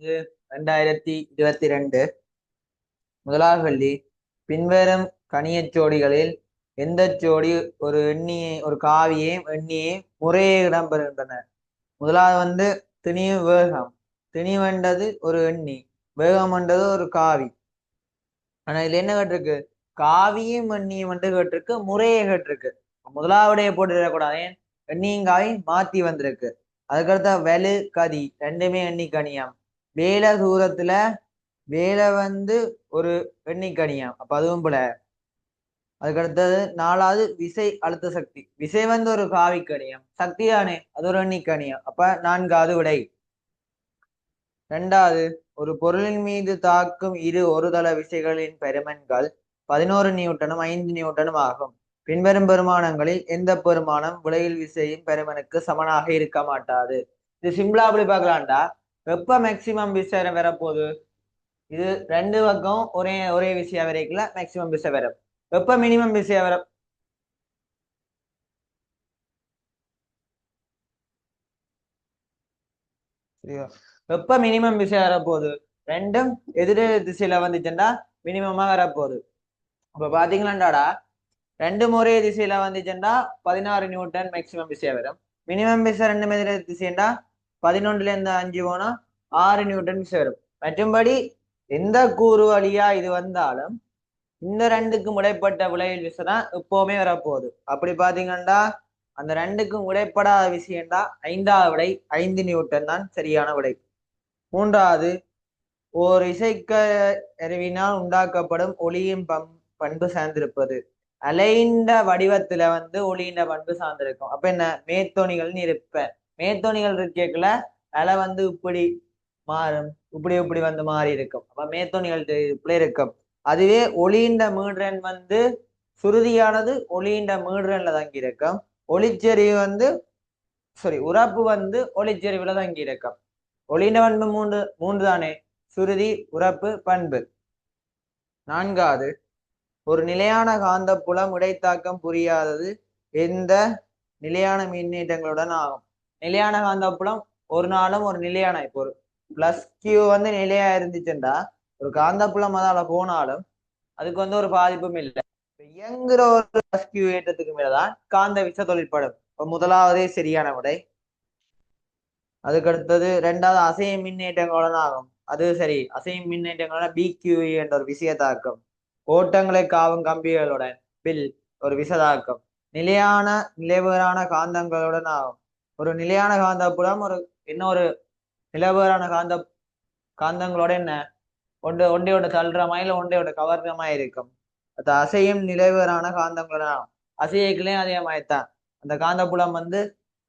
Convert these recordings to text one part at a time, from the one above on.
இது 2022 முதலாவது கேள்வி. பின்வரும் கணியச் ஜோடிகளில் எந்த ஜோடி ஒரு காவியையும் எண்ணியை முறையே இடம்பெறுகின்றன? முதலாவது வந்து திணிவு வேகம். திணிவென்றது ஒரு எண்ணி, வேகம் என்றது ஒரு காவி. ஆனா இதுல என்ன கேட்டிருக்கு? காவியும் எண்ணியும் வந்து கேட்டிருக்கு, முறையே கேட்டிருக்கு. முதலாவுடைய போட்டுடக்கூடாது, ஏன் எண்ணியும் காவியும் மாத்தி வந்திருக்கு. அதுக்கடுத்த வலு கதி ரெண்டுமே எண்ணி கணியம். வேலை தூரத்துல வேலை வந்து ஒரு எண்ணி கணியம், அப்ப அதுவும் போல. அதுக்கடுத்தது நாலாவது விசை அழுத்த சக்தி. விசை வந்து ஒரு காவி கணியம், சக்தி தானே, அது ஒரு எண்ணி கணியம், அப்ப நான்காவது விடை. இரண்டாவது, ஒரு பொருளின் மீது தாக்கும் இரு ஒருதள விசைகளின் பெருமன்கள் 11 நியூட்டனும் 5 நியூட்டனும் ஆகும். பின்வரும் பெருமானங்களில் எந்த பெருமானம் விளைவில் விசையும் பெருமனுக்கு சமனாக இருக்க மாட்டாது? இது சிம்பிளா அப்படி பார்க்கலாம்டா. வெப்ப மேக்சிமம் விசை வரப்போகுது. இது ரெண்டு பக்கம் ஒரே ஒரே விசையா வரைக்கல மேக்சிமம் விசை வரும். வெப்ப மினிமம் விசையா வர சரியா? வெப்ப மினிமம் விசை வரப்போகுது. ரெண்டும் எதிர திசையில வந்துச்சுன்னா மினிமமா வரப்போகுது. அப்ப பாத்தீங்களாண்டாடா, ரெண்டு ஒரே திசையில வந்துச்சுன்னா 16 நியூட்டன் மேக்சிமம் விசை வரும். மினிமம் விசை ரெண்டு எதிர திசைண்டா 11ல இருந்து 5 போனா 6 நியூட்டன் விசை வரும். மற்றும்படி எந்த கூறு வழியா இது வந்தாலும் இந்த ரெண்டுக்கும் இடைப்பட்ட விளைவில் விசை தான் எப்பவுமே வரப்போகுது. அப்படி பாத்தீங்கன்னா அந்த ரெண்டுக்கும் இடைப்படாத விஷயம்டா 5வது விடை 5 நியூட்டன் தான் சரியான விடை. மூன்றாவது, ஓர் இசைக்கருவினால் உண்டாக்கப்படும் ஒளியின் பண்பு சார்ந்திருப்பது. அலைந்த வடிவத்துல வந்து ஒளியின் பண்பு சார்ந்திருக்கும். அப்ப என்ன? மேத்தோணிகள் இருப்ப. மேத்தோணிகள் இருக்கல அலை வந்து இப்படி மாறும், இப்படி வந்து மாறி இருக்கும். அப்ப மேத்தோணிகள் இப்படி இருக்கும். அதுவே ஒளியின் மீடுரன் வந்து சுருதியானது ஒளியின் மீடுரன்ல தங்கி இருக்கும். ஒளிச்செறிவு வந்து உறப்பு வந்து ஒளிச்செறிவுல தங்கி இருக்கும். ஒளியின் பண்பு மூன்று மூன்று தானே, சுருதி, உறப்பு, பண்பு. நான்காவது, ஒரு நிலையான காந்த புலம் இடைத்தாக்கம் புரியாதது எந்த நிலையான மின்னேற்றங்களுடன் ஆகும்? நிலையான காந்த புலம் ஒரு நாளும் ஒரு நிலையான, இப்போ ஒரு பிளஸ் கியூ வந்து நிலையா இருந்துச்சுண்டா ஒரு காந்த புலம் அதால போனாலும் அதுக்கு வந்து ஒரு பாதிப்பும் இல்லை. இயங்குற ஒரு பிளஸ் கியூ ஏற்றத்துக்கு மேலதான் காந்த விசை தொழிற்படும். இப்ப முதலாவதே சரியான விடை. அதுக்கடுத்தது ரெண்டாவது, அசையும் மின்னேற்றங்களுடன் ஆகும். அது சரி. அசையும் மின்னேற்றங்களோட பிக்யூஇ என்ற ஒரு விசையத்தாக்கம். ஓட்டங்களை காவும் கம்பிகளுடன் பில் ஒரு விசைதாக்கம். நிலையான நிலைவேறான காந்தங்களுடன் ஆகும். ஒரு நிலையான காந்த புலம் ஒரு இன்னொரு நிலவேறான காந்தங்களோட என்ன ஒன்றையோட தள்ளுறமா இல்ல ஒன்றையோட கவர்றமா இருக்கும். அது அசையும் நிலைவேறான காந்தங்களுடன் ஆகும். அசையக்குள்ளேயும் அதே மாதிரிதான். அந்த காந்த புலம் வந்து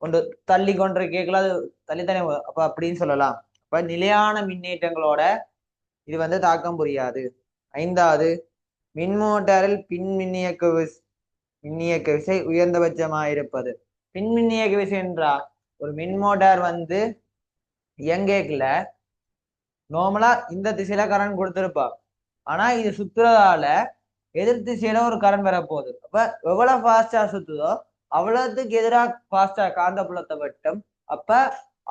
ஒன்று தள்ளி கொண்டு கேட்கல, அது தள்ளித்தனி, அப்ப அப்படின்னு சொல்லலாம். அப்ப நிலையான மின்னேற்றங்களோட இது வந்து தாக்கம் புரியாது. ஐந்தாவது, மின்மோட்டாரில் மின்னியக்க விசை உயர்ந்தபட்சமாயிருப்பது. மின்னியக்க விசை என்றா ஒரு மின்மோட்டார் வந்து இயங்கல நார்மலா இந்த திசையில கரண்ட் கொடுத்திருப்பா. ஆனா இது சுத்துறதால எதிர் திசையில ஒரு கரண்ட் வரப்போகுது. அப்ப எவ்வளவு ஃபாஸ்டா சுத்துதோ அவ்வளவுக்கு எதிராக ஃபாஸ்டா காந்த புலத்தை வெட்டும். அப்ப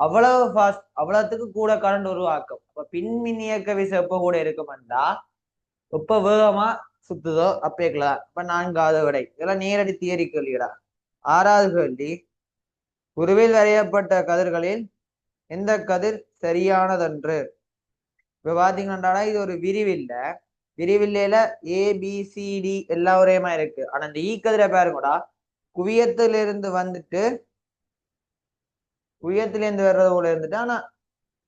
அவ்வளவுக்கு கூட கரண்ட் உருவாக்கும். அப்ப பின்மின் இயக்க விசை எப்ப கூட இருக்குமெண்டா எப்ப வேகமா சுத்துதோ அப்பேக்கலாம். இப்ப நான்காவது விடை. இதெல்லாம் நேரடி தியரி கேள்விடா. ஆறாவது கேள்வி, உருவில் வரையப்பட்ட கதிர்களில் எந்த கதிர் சரியானதன்று? இப்ப பாத்தீங்கன்னா இது ஒரு விரிவில்லையில ஏபிசிடி எல்லா ஒரேமா இருக்கு. ஆனா இந்த ஈ கதிரை பாருங்கடா, குவியத்திலிருந்து வர்றது போல இருந்துட்டு, ஆனா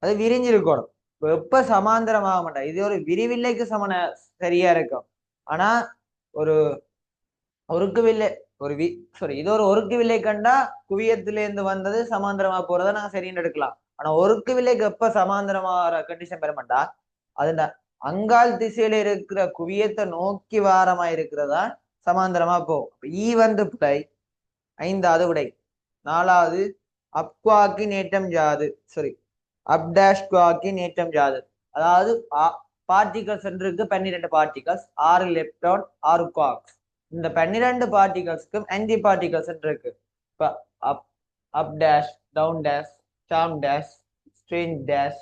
அது விரிஞ்சிருக்கணும். எப்ப சமாந்தரமாக மாட்டேன். இது ஒரு விரிவில்லைக்கு சரியா இருக்கும். ஆனா ஒரு ஒருக்கு வில்லை இது ஒரு ஒருக்கு வில்லை கண்டா குவியத்திலிருந்து வந்தது சமாந்தரமா போறதை நாங்க சரின்னு எடுக்கலாம். ஆனா ஒருக்கு வில்லைக்கு எப்ப சமாந்தரமா கண்டிஷன் பெற மாட்டா, அதுல அங்கால் திசையில இருக்கிற குவியத்தை நோக்கி வாரமா இருக்கிறதா சமாந்தரமா போகும். ஈ வந்து பிழை. ஐந்தாவது விடை. நாலாவது, அப்குவாக்கின் ஏற்றம் ஜாது அப்டாஷ்குவாக்கின் ஏற்றம் ஜாது. அதாவது பார்ட்டிகல்ஸ் இருக்கு 12 பார்ட்டிகல்ஸ், 6 லெப்டான் 6 குவாக்ஸ். இந்த 12 பார்ட்டிகல்ஸ்க்கும் ஆன்டி பார்ட்டிகல்ஸ் இருக்கு. இப்ப up up dash, down dash, charm dash, strange dash,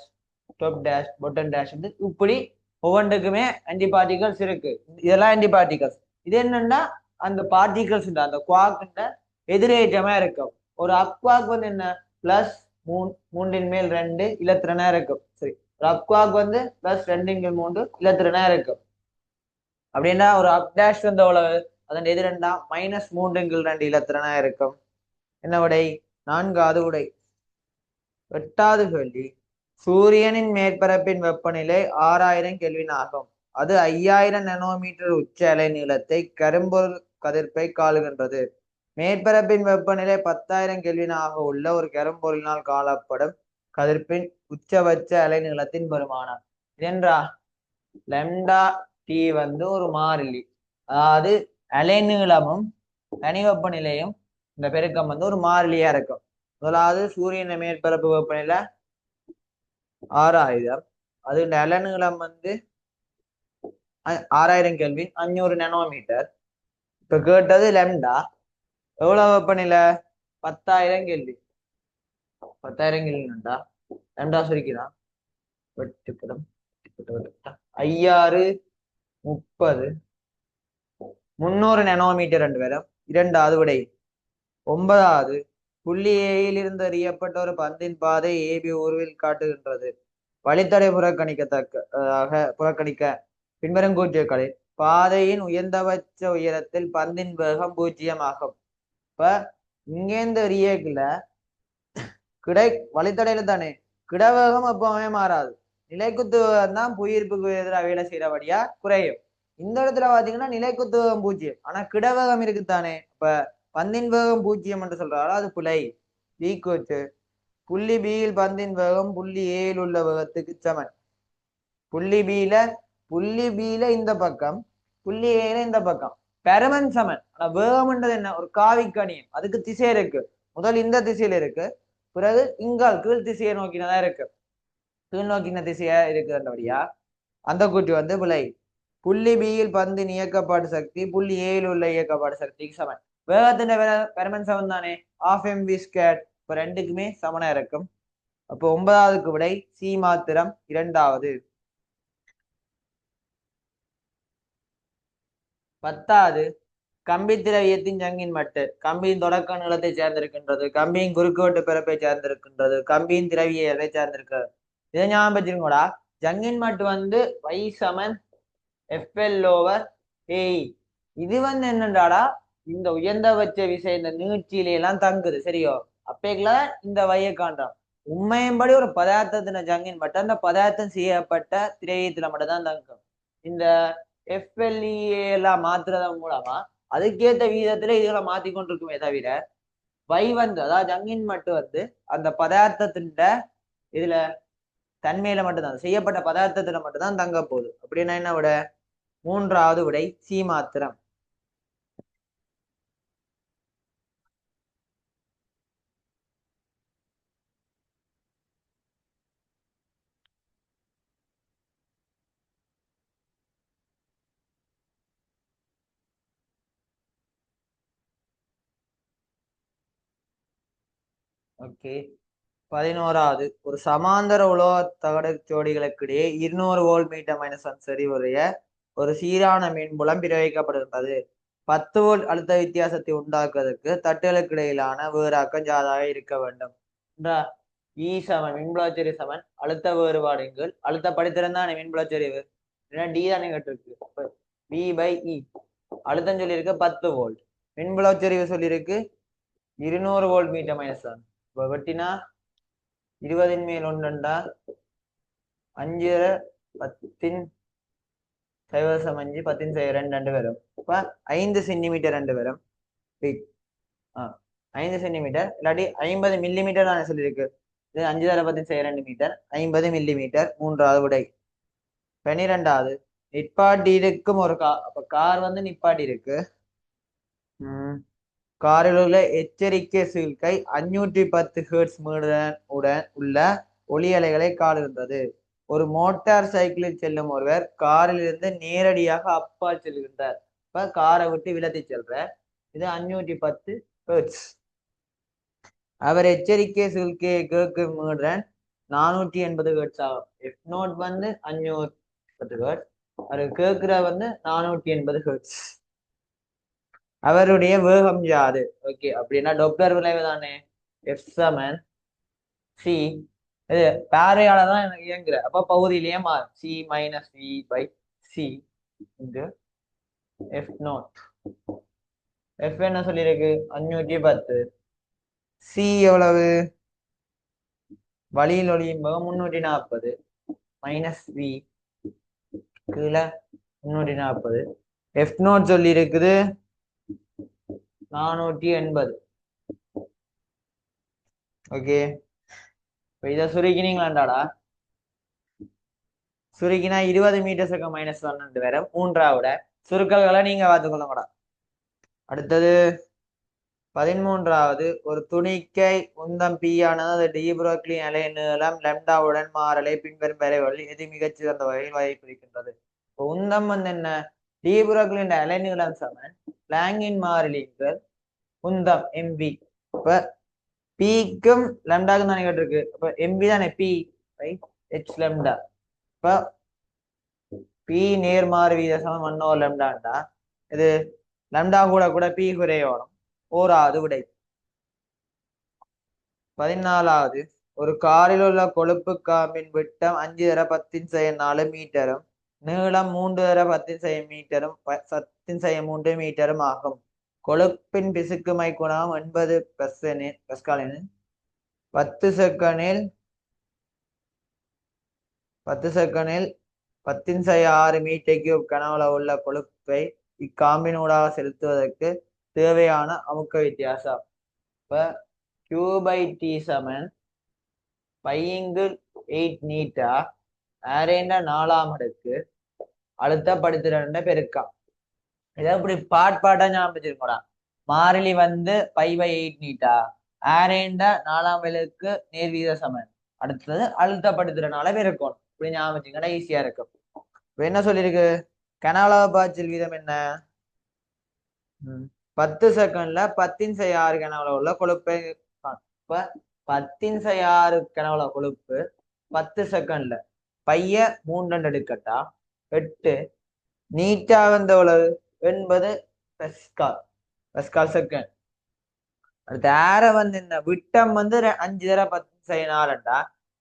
top dash bottom dash வந்து இப்படி ஒவ்வொன்றுக்குமே ஆன்டி பார்ட்டிகல்ஸ் இருக்கு. இதெல்லாம் ஆன்டி பார்ட்டிகல்ஸ். இது என்னன்னா அந்த பார்ட்டிகல்ஸ் அந்த குவார்க்ன்ற எதிரேற்றமா இருக்கும். ஒரு அக்வாக் வந்து என்ன பிளஸ் 3/2 இலத்திரனா இருக்கும். சரி, ஒரு அக்வாக் வந்து பிளஸ் 2/3 இலத்திரனா இருக்கும். அப்படின்னா ஒரு அப் டேஷ் வந்து எவ்வளவு, அதன் எதிரெண்டா -3/2 இலத்திரனா இருக்கும். என்ன விடை? 4வது விடை. 8வது கேள்வி, சூரியனின் மேற்பரப்பின் வெப்பநிலை 6000 கெல்வின் ஆகும். அது 5000 நானோமீட்டர் உச்ச அலை நீளத்தை கரும்பொருள் கதிர்ப்பை காலுகின்றது. மேற்பரப்பின் வெப்பநிலை 10,000 கெல்வினாக உள்ள ஒரு கரும்பொருளினால் காணப்படும் கதிர்ப்பின் உச்சபட்ச அலை நீளத்தின் பெருமானம் என்றா லெம்டா டி வந்து ஒரு மாறிலி. அதாவது அலைநீளமும் தனி வெப்பநிலையும் இந்த பெருக்கம் வந்து ஒரு மாறிலியா இருக்கும். முதலாவது சூரியன் மேற்பரப்பு வெப்பநிலை 6000, அது அலைநீளம் வந்து 6000 கெல்வின் 500 நானோமீட்டர். இப்ப கேட்டது லெம்டா எவ்வளவு வெப்பநிலை? 10,000 கெல்வின். 10,000 கெல்வின்டா லெம்டா சுருக்கிறான் 5 30 300 நானோமீட்டர் ரெண்டு பேரும். 2வது விடை. 9வது, புள்ளி ஏயில் இருந்து அறியப்பட்ட ஒரு பந்தின் பாதை ஏபி உருவில் காட்டுகின்றது. வழித்தடை புறக்கணிக்க பின்வரும் கூற்றுக்களில் பாதையின் உயர்ந்தபட்ச உயரத்தில் பந்தின் வேகம் 0 ஆகும். இப்ப இங்கேருந்து எரியக்குல வழித்தடையில தானே கிடவேகம் எப்பவுமே மாறாது. நிலைக்குத்து வேகம் தான் புவியீர்ப்புக்கு எதிராக வேலை செய்யறபடியா குறையும். இந்த இடத்துல பாத்தீங்கன்னா நிலைக்குத்து வேகம் 0, ஆனா கிடவேகம் இருக்குத்தானே. இப்ப பந்தின் வேகம் 0 என்று சொல்றாரு, அது பிழை. ஈக்குவச்சு புள்ளி பியில் பந்தின் வேகம் புள்ளி ஏயில் உள்ள வேகத்துக்கு சமன். புள்ளி பியில இந்த பக்கம், புள்ளி ஏல இந்த பக்கம் பெருமன் சமன். ஆனா வேகம்ன்றது என்ன? ஒரு காவிக்கணியம், அதுக்கு திசை இருக்கு. முதல் இந்த திசையில இருக்கு, பிறகு இங்கால் கீழ் திசையை நோக்கினதா இருக்கு. கீழ் நோக்கின திசையா இருக்குன்றபடியா அந்த கூற்று வந்து பிழை. புள்ளி பியில் பந்தின் இயக்கப்பாடு சக்தி புள்ளி ஏயில் உள்ள இயக்கப்பாடு சக்திக்கு சமன். வேகத்தின் பெருமன் சமன் தானே, ½ இப்ப ரெண்டுக்குமே சமனா இருக்கும். அப்போ 9வதுக்கு விடை சி மாத்திரம் 2வது. 10வது, கம்பி திரவியத்தின் ஜங்கின் மட்டு கம்பியின் தொடக்க நீளத்தை சேர்ந்திருக்கின்றது, கம்பியின் குறுக்குவெட்டு பிறப்பை சேர்ந்திருக்கின்றது, கம்பியின் திரவியை எதை சேர்ந்திருக்கிறது. இதை ஞாபகம் வச்சிருக்கோடா. ஜங்கின் மட்டு வந்து y = FL/AE. இது வந்து என்னண்டாடா இந்த உயர்ந்தபட்ச விசை இந்த நீட்சியில எல்லாம் தங்குது. சரியோ? அப்பேக்குல இந்த வையை காண்றோம். உண்மையின்படி ஒரு பதார்த்தத்தின ஜங்கின் மட்டும் அந்த பதார்த்தம் செய்யப்பட்ட திரவியத்துல மட்டும் தான் தங்கும். இந்த FLEA எல்லாம் மாத்துறதன் மூலமா அதுக்கேற்ற விகிதத்துல இதுகளை மாத்தி கொண்டிருக்குமே தவிர வை வந்து அதாவது ஜங்கின் மட்டும் வந்து அந்த பதார்த்தத்தின் இதுல தன்மையில மட்டும்தான், செய்யப்பட்ட பதார்த்தத்துல மட்டும்தான் தங்க போகுது. அப்படின்னா என்ன விட? 3வது விடை சி மாத்திரம். ஓகே. 11வது, ஒரு சமாந்தர உலோக தகடு ஜோடிகளுக்கிடையே 200 வோல்ட் மீட்டர் -1 செறிவுடைய ஒரு சீரான மின்புலம் பிரயோகிக்கப்படுகின்றது. 10 வோல்ட் அழுத்த வித்தியாசத்தை உண்டாக்குவதற்கு தட்டுகளுக்கு இடையிலான வேறாக்கம் ஜாதாக இருக்க வேண்டும். E சமன் மின்புலச்செறிவு சமன் அழுத்த வேறுபாடுங்கள் அழுத்த படித்திருந்தானே மின்புலச்செறிவு டி தானே கேட்டிருக்கு. B/E அழுத்தம் சொல்லியிருக்கு 10 வோல்ட், மின்புலச்செறிவு சொல்லியிருக்கு 200 வோல்ட் மீட்டர் -1. இப்ப வெட்டினா 20 மேல் 1 5 10 0.5 10 2 வரும். இப்ப 5 சென்டிமீட்டர் 2 வரும். 5 சென்டிமீட்டர் இல்லாட்டி 50 மில்லிமீட்டர் தானே சொல்லியிருக்கு. இது 5 × 10 2 மீட்டர் 50 மில்லிமீட்டர். 3வது விடை. 12வது, நிப்பாட்டி இருக்கும் ஒரு கார். அப்ப கார் வந்து நிப்பாட்டி இருக்கு. காரில் உள்ள எச்சரிக்கை சீழ்கை 510 ஹெர்ட்ஸ் உடன் உள்ள ஒளி அலைகளை காணுகின்றது. ஒரு மோட்டார் சைக்கிளில் செல்லும் ஒருவர் காரில் இருந்து நேரடியாக அப்பால் செல்கின்றார். இப்ப காரை விட்டு விலத்தி செல்ற. இது 510 ஹெர்ட்ஸ். அவர் எச்சரிக்கை சீழ்கையை கேட்கும் 480 ஹெர்ட்ஸ் ஆகும். எஃப் நோட் வந்து 580 ஹெர்ட்ஸ், அது கேட்கிற வந்து 480 ஹெர்ட்ஸ். அவருடைய வேகம் யாது? ஓகே, அப்படின்னா டாப்ளர் விளைவு தானே. எஃப் சமன் சி, இது பேரையால தான் எனக்கு இயங்குற, அப்ப பகுதியிலேயே மாறும். C minus V by C into F naught. F என்ன சொல்லியிருக்கு? 510. சி எவ்வளவு? வழியில் ஒளியும் போது 340 மைனஸ் வி கீழே 340. எஃப் நோட் சொல்லி இருக்குது 480. ஓகே, இப்போ இதை சுருக்கினீங்களாண்டாடா, சுருக்கினா 20 மீட்டர்ஸுக்கு -1 வேற மூன்றாவோட சுருக்கல்களை நீங்க பார்த்துக்கொள்ளக்கூடா. அடுத்தது 13வது, ஒரு துணிக்கை உந்தம் பி ஆனது அது டி புரோக்லி அலை நீளம் லெம்டாவுடன் மாறலை பின்வரும் வரைகளில் எது மிகச்சிறந்த வகையில் வகைப்படுகின்றது. இப்போ உந்தம் வந்து என்ன? டி புரோக்லின் அலை நீளம் சமன் பிளாங்கின் மாறிலிகள் உந்தம் எம்பி. இப்ப பிக்கும் லெம்டாக்கும் தானே கேட்டிருக்கு, அப்ப எம்பி தானே பி பை ஹெச் லெம்டா. இப்ப பி நேர்மாறு வீத சமம் 1 லெம்டாண்டா, இது லெம்டா கூட கூட பி குறையோடும். ஓராவது விடை. 14வது, ஒரு காரில் உள்ள கொழுப்பு காம்பின் விட்டம் 5×10⁴ மீட்டரும் நீளம் 3×10⁻³ மீட்டரும் 10⁻³ மீட்டரும் ஆகும். கொழுப்பின் பிசுக்குமை குணம் 80 பெஸ்காலின் 10 செகண்டில் 10⁻⁶ மீட்டர் கனவுல உள்ள கொழுப்பை இக்காம்பினூடாக செலுத்துவதற்கு தேவையான அமுக்க வித்தியாசம். இப்ப Q/T சமன் π/8 நீட்டா அரேண்ட 4ஆம் அடுக்கு அழுத்தப்படுத்துற பெருக்கா. இதை இப்படி பாட்டா ஞாபகம் வச்சிருக்கோடா. மாறிலி வந்து π/8 நீட்டா அரேண்ட 4ஆம் அடுக்கு நேர்வீத சமன், அடுத்தது அழுத்தப்படுத்துறனால பெருக்கணும். இப்படி ஞாபகம் வச்சுங்கன்னா ஈஸியா இருக்கும். இப்ப என்ன சொல்லியிருக்கு? கனஅளவு பாய்ச்சல் வீதம் என்ன? 10 செகண்ட்ல 10⁻⁶ கனவுல உள்ள கொழுப்பை. இப்ப 10⁻⁶ கனவுல கொழுப்பு 10 செகண்ட்ல பைய 3 எடுக்கட்டா 8 நீட்டா வந்து எவ்வளவு? 80 பெஸ்கால் செகண்ட். அடுத்து ஏர வந்து என்ன? விட்டம் வந்து 5×10⁴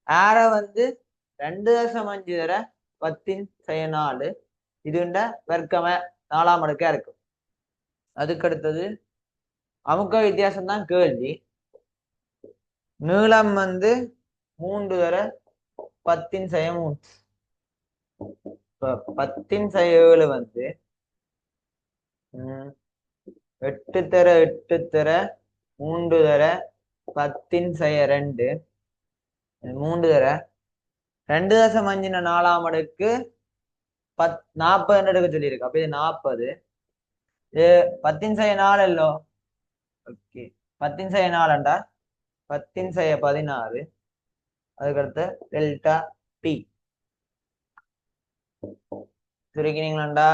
ஏர வந்து 2.5×10⁴. இதுண்ட வர்க்கம 4ஆம் அடுக்கா இருக்கும். அதுக்கு அடுத்தது அமுக்க வித்தியாசம் தான் கேள்வி. நீளம் வந்து 3×10⁻³ இப்ப 10⁻7 வந்து 8×8×3×10⁻², 3×2.5⁴ 40 எடுக்க சொல்லியிருக்கு. அப்ப இது 40. இது 10⁻⁴ இல்லோ. ஓகே, 10⁻⁴ 10⁻16. அதுக்கடுத்து டெல்டா பி சுருக்கினீங்களாண்டா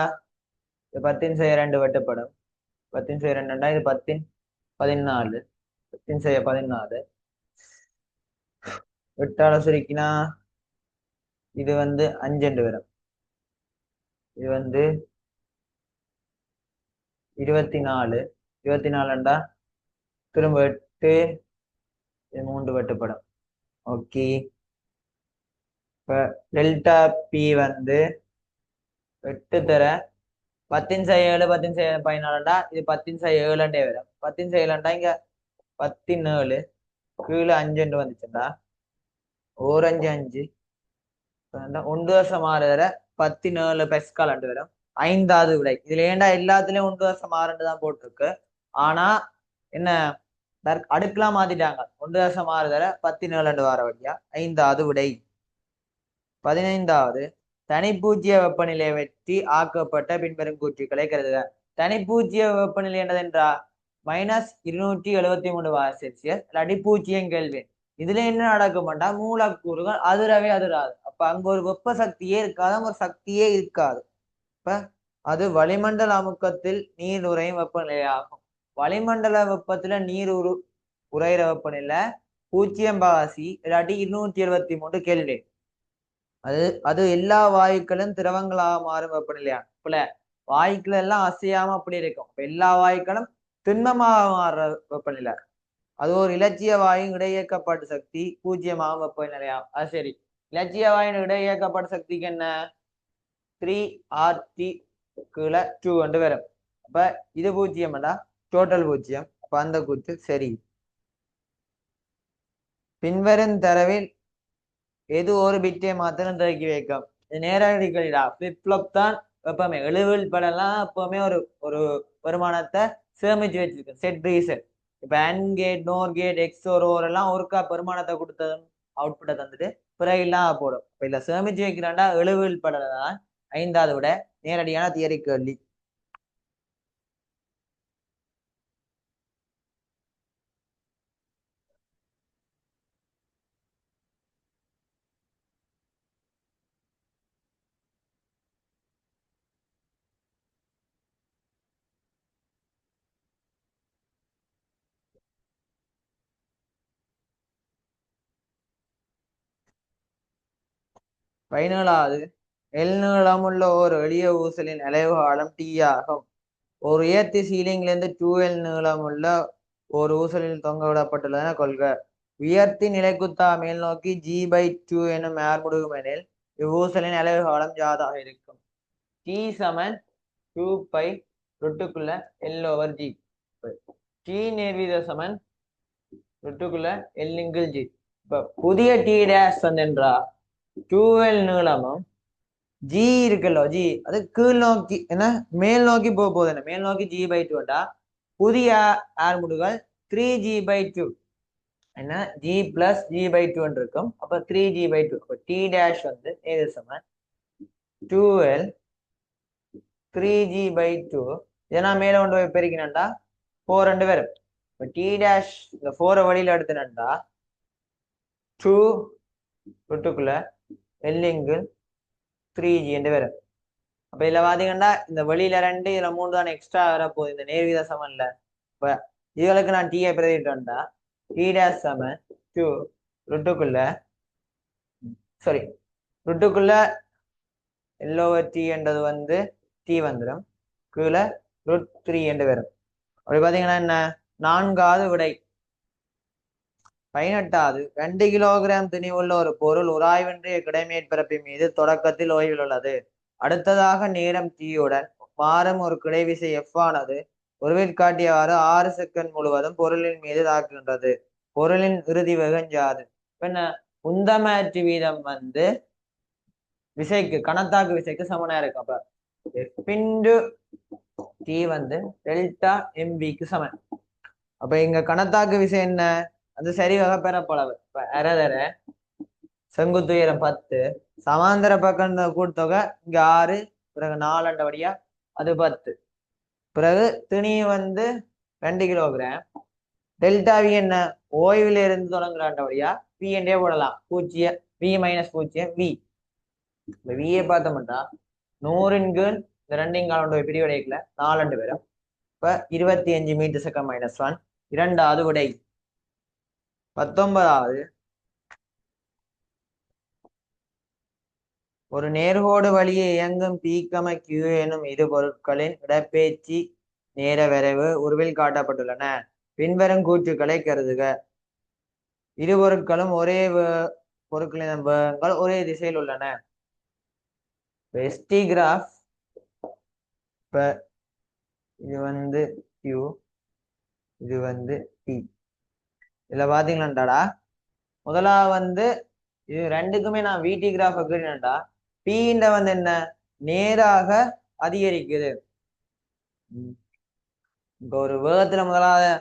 இது 10⁻2 வெட்டப்படும். 10⁻2 இது 10⁻14. 10⁻14 வெட்டால சுருக்கினா இது வந்து 5 வரும். இது வந்து 24. 24 திரும்ப 8, 3 வெட்டப்படும். ஓகே, இப்ப டெல்டா பி வந்து 8×10⁻7 10⁻14 இது 10⁻7 வரும். 10⁻7 இங்க 17 கீழே 5 வந்துச்சுண்டா 1×5 1.6 17 பெஸ்கால் வரும். 5வது விடை. இதுல ஏண்டா எல்லாத்துலயும் 1.6 தான் போட்டிருக்கு. ஆனா என்ன அடுக்கலாம் மாத்திட்டாங்க. 1.6 17 வர வழியா 5வது விடை. 15வது, தனிப்பூஜ்ஜிய வெப்பநிலையை வெற்றி ஆக்கப்பட்ட பின்வரும் கூற்றுக்களை கருதுக. தனிப்பூஜ்ஜிய வெப்பநிலை என்னதென்றா -273°C இல்லாட்டி 0 கெல்வின். இதுல என்ன நடக்கும்டா மூலக்கூறுகள் அதிரவே அதிராது. அப்ப அங்க ஒரு வெப்ப சக்தியே இருக்காது, அங்க ஒரு சக்தியே இருக்காது. இப்ப அது வளிமண்டல அமுக்கத்தில் நீர் உறையும் வெப்பநிலை ஆகும். வளிமண்டல வெப்பத்துல நீர் உறையிற வெப்பநிலை 0 இல்லாட்டி 273 கெல்வின். அது எல்லா வாயுக்களும் திரவங்களாக மாறும் வெப்பநிலையா புல வாயுக்கள் எல்லாம் அசையாம அப்படி இருக்கும். எல்லா வாயுக்களும் திண்மமாக மாறுற வெப்பநிலை. அது ஒரு இலட்சிய வாயின் இடையியக்கப்பாட்டு சக்தி 0 வெப்பநிலையா. அது சரி, இலட்சிய வாயின் இடையியக்கப்பாட்டு சக்திக்கு என்ன 3RT கீழே 2 வரும். அப்ப இது 0 டோட்டல் 0. அப்ப அந்த கூற்று சரி. பின்வரும் தரவில் எது ஒரு பிட்டை மாத்திரம் துவக்கி வைக்கும். நேரடி கழிடா பிளிப் தான் எப்பவுமே எழுவில் படம்லாம் எப்பவுமே ஒரு ஒரு வருமானத்தை சேமிச்சு வச்சிருக்கு. Set reset. இப்ப அண்ட் கேட், நோர் கேட், எக்ஸோர் ஓர் எல்லாம் ஒருக்கா பெருமானத்தை கொடுத்ததும் அவுட்புட்டை தந்துட்டு பிறகு இல்லாம போடும். இப்ப இல்ல சேமிச்சு வைக்கிறாண்டா எழுவில் படல தான் 5வது விட நேரடியான தியரி கேள்வி. பதினேழாவது எல் நீளமுள்ள ஒரு எளிய ஊசலின் அலைவு காலம் T ஆகும். ஒரு ஏத்தி சீலிங்கிலிருந்து 2L நீளமுள்ள ஒரு ஊசலில் தொங்க விடப்பட்டுள்ளதென கொள்க. உயர்த்தி நிலைக்குத்தா மேல் நோக்கி G/2 எனும் மாறுமுடுகும் எனில் இவ்வூசலின் அலைவு காலம் யாதாக இருக்கும். T சமன் 2π ரொட்டுக்குள்ள L/G. T நேர்வீத சமன் ரொட்டுக்குள்ள L/G. இப்ப புதிய T டேஷ் என்றா 2L நீளமும் G இருக்குல்ல G அது கீழ் நோக்கி என்ன மேல் நோக்கி போகுது. என்ன மேல் நோக்கி G/2 புதிய ஆர்முடுகள் 3G/2 என்ன G plus G/2 இருக்கும். அப்ப 3G/2. அப்ப T டேஷ் ஏது சமன் 2L 3G/2. ஏன்னா மேல கொண்டு போய் பெருக்கினா 4 வரும். இப்ப T டேஷ் இந்த 4 வழியில எடுத்துனா 2 ரொட்டுக்குள்ள L/3G வரும். அப்ப இதுல பாத்தீங்கன்னா இந்த வெளியில 2 இதுல 3 தான் எக்ஸ்ட்ரா வரப்போகுது இந்த நேர்வீத சமன்ல. இப்ப இதுகளுக்கு நான் டீயை பிரதிட்டா T டேஷ் சமன் 2 ரொட்டுக்குள்ள ரொட்டுக்குள்ள L/T என்றது T வந்துடும் கீழே √3 என்று வரும். அப்படி பாத்தீங்கன்னா என்ன 4வது விடை. 18வது 2 கிலோகிராம் திணிவுள்ள ஒரு பொருள் உராய்வின்றிய கிடைமேற்பரப்பின் மீது தொடக்கத்தில் ஓய்வில் உள்ளது. அடுத்ததாக நேரம் T-உடன் மாறும் ஒரு கிடைவிசை F ஆனது ஒருவில் காட்டியவாறு 6 செகண்ட் முழுவதும் பொருளின் மீது தாக்குகின்றது. பொருளின் இறுதி வேகம் யாது. என்ன உந்தமாற்று வீதம் விசைக்கு கணத்தாக்கு விசைக்கு சமனா இருக்கு. அப்ப பிண்டு T டெல்டா MVக்கு சமன். அப்ப இங்க கணத்தாக்கு விசை என்ன அது சரி வகைப்பெறப்பளவு. இப்ப அரைதர செங்குத்து உயரம் 10 சமாந்தர பக்கம் கூட்டுத்தொகை இங்க 6 பிறகு 4 வழியா அது 10 பிறகு திணி 2 கிலோகிராம். டெல்டா வி என்ன ஓய்வுல இருந்து தொடங்குறாண்ட வழியா பி என்றே போடலாம் 0 V-0 V. இந்த விஏ பார்த்தோம்னா 100 இந்த 2 பிரிவடைக்குல 4 வரும். இப்ப 25 மீட்டர் செகண்ட் -1. 2வது விடை. 19வது ஒரு நேர்கோடு வழியே இயங்கும் P, Q எனும் இரு பொருட்களின் இடப்பெயர்ச்சி நேர வரைவு உருவில் காட்டப்பட்டுள்ளன. பின்வரும் கூற்றுக்களை கருதுக. இரு பொருட்களும் ஒரே பொருட்களின் வேகங்கள் ஒரே திசையில் உள்ளன. ST கிராஃப் இப்ப இது Q இது P. இதுல பாத்தீங்களாடா முதலாவது இது ரெண்டுக்குமே நான் VT கிராஃப் வைக்கிறேன்டா P என்ன நேராக அதிகரிக்குது. இப்ப ஒரு வேகத்துல முதலாவது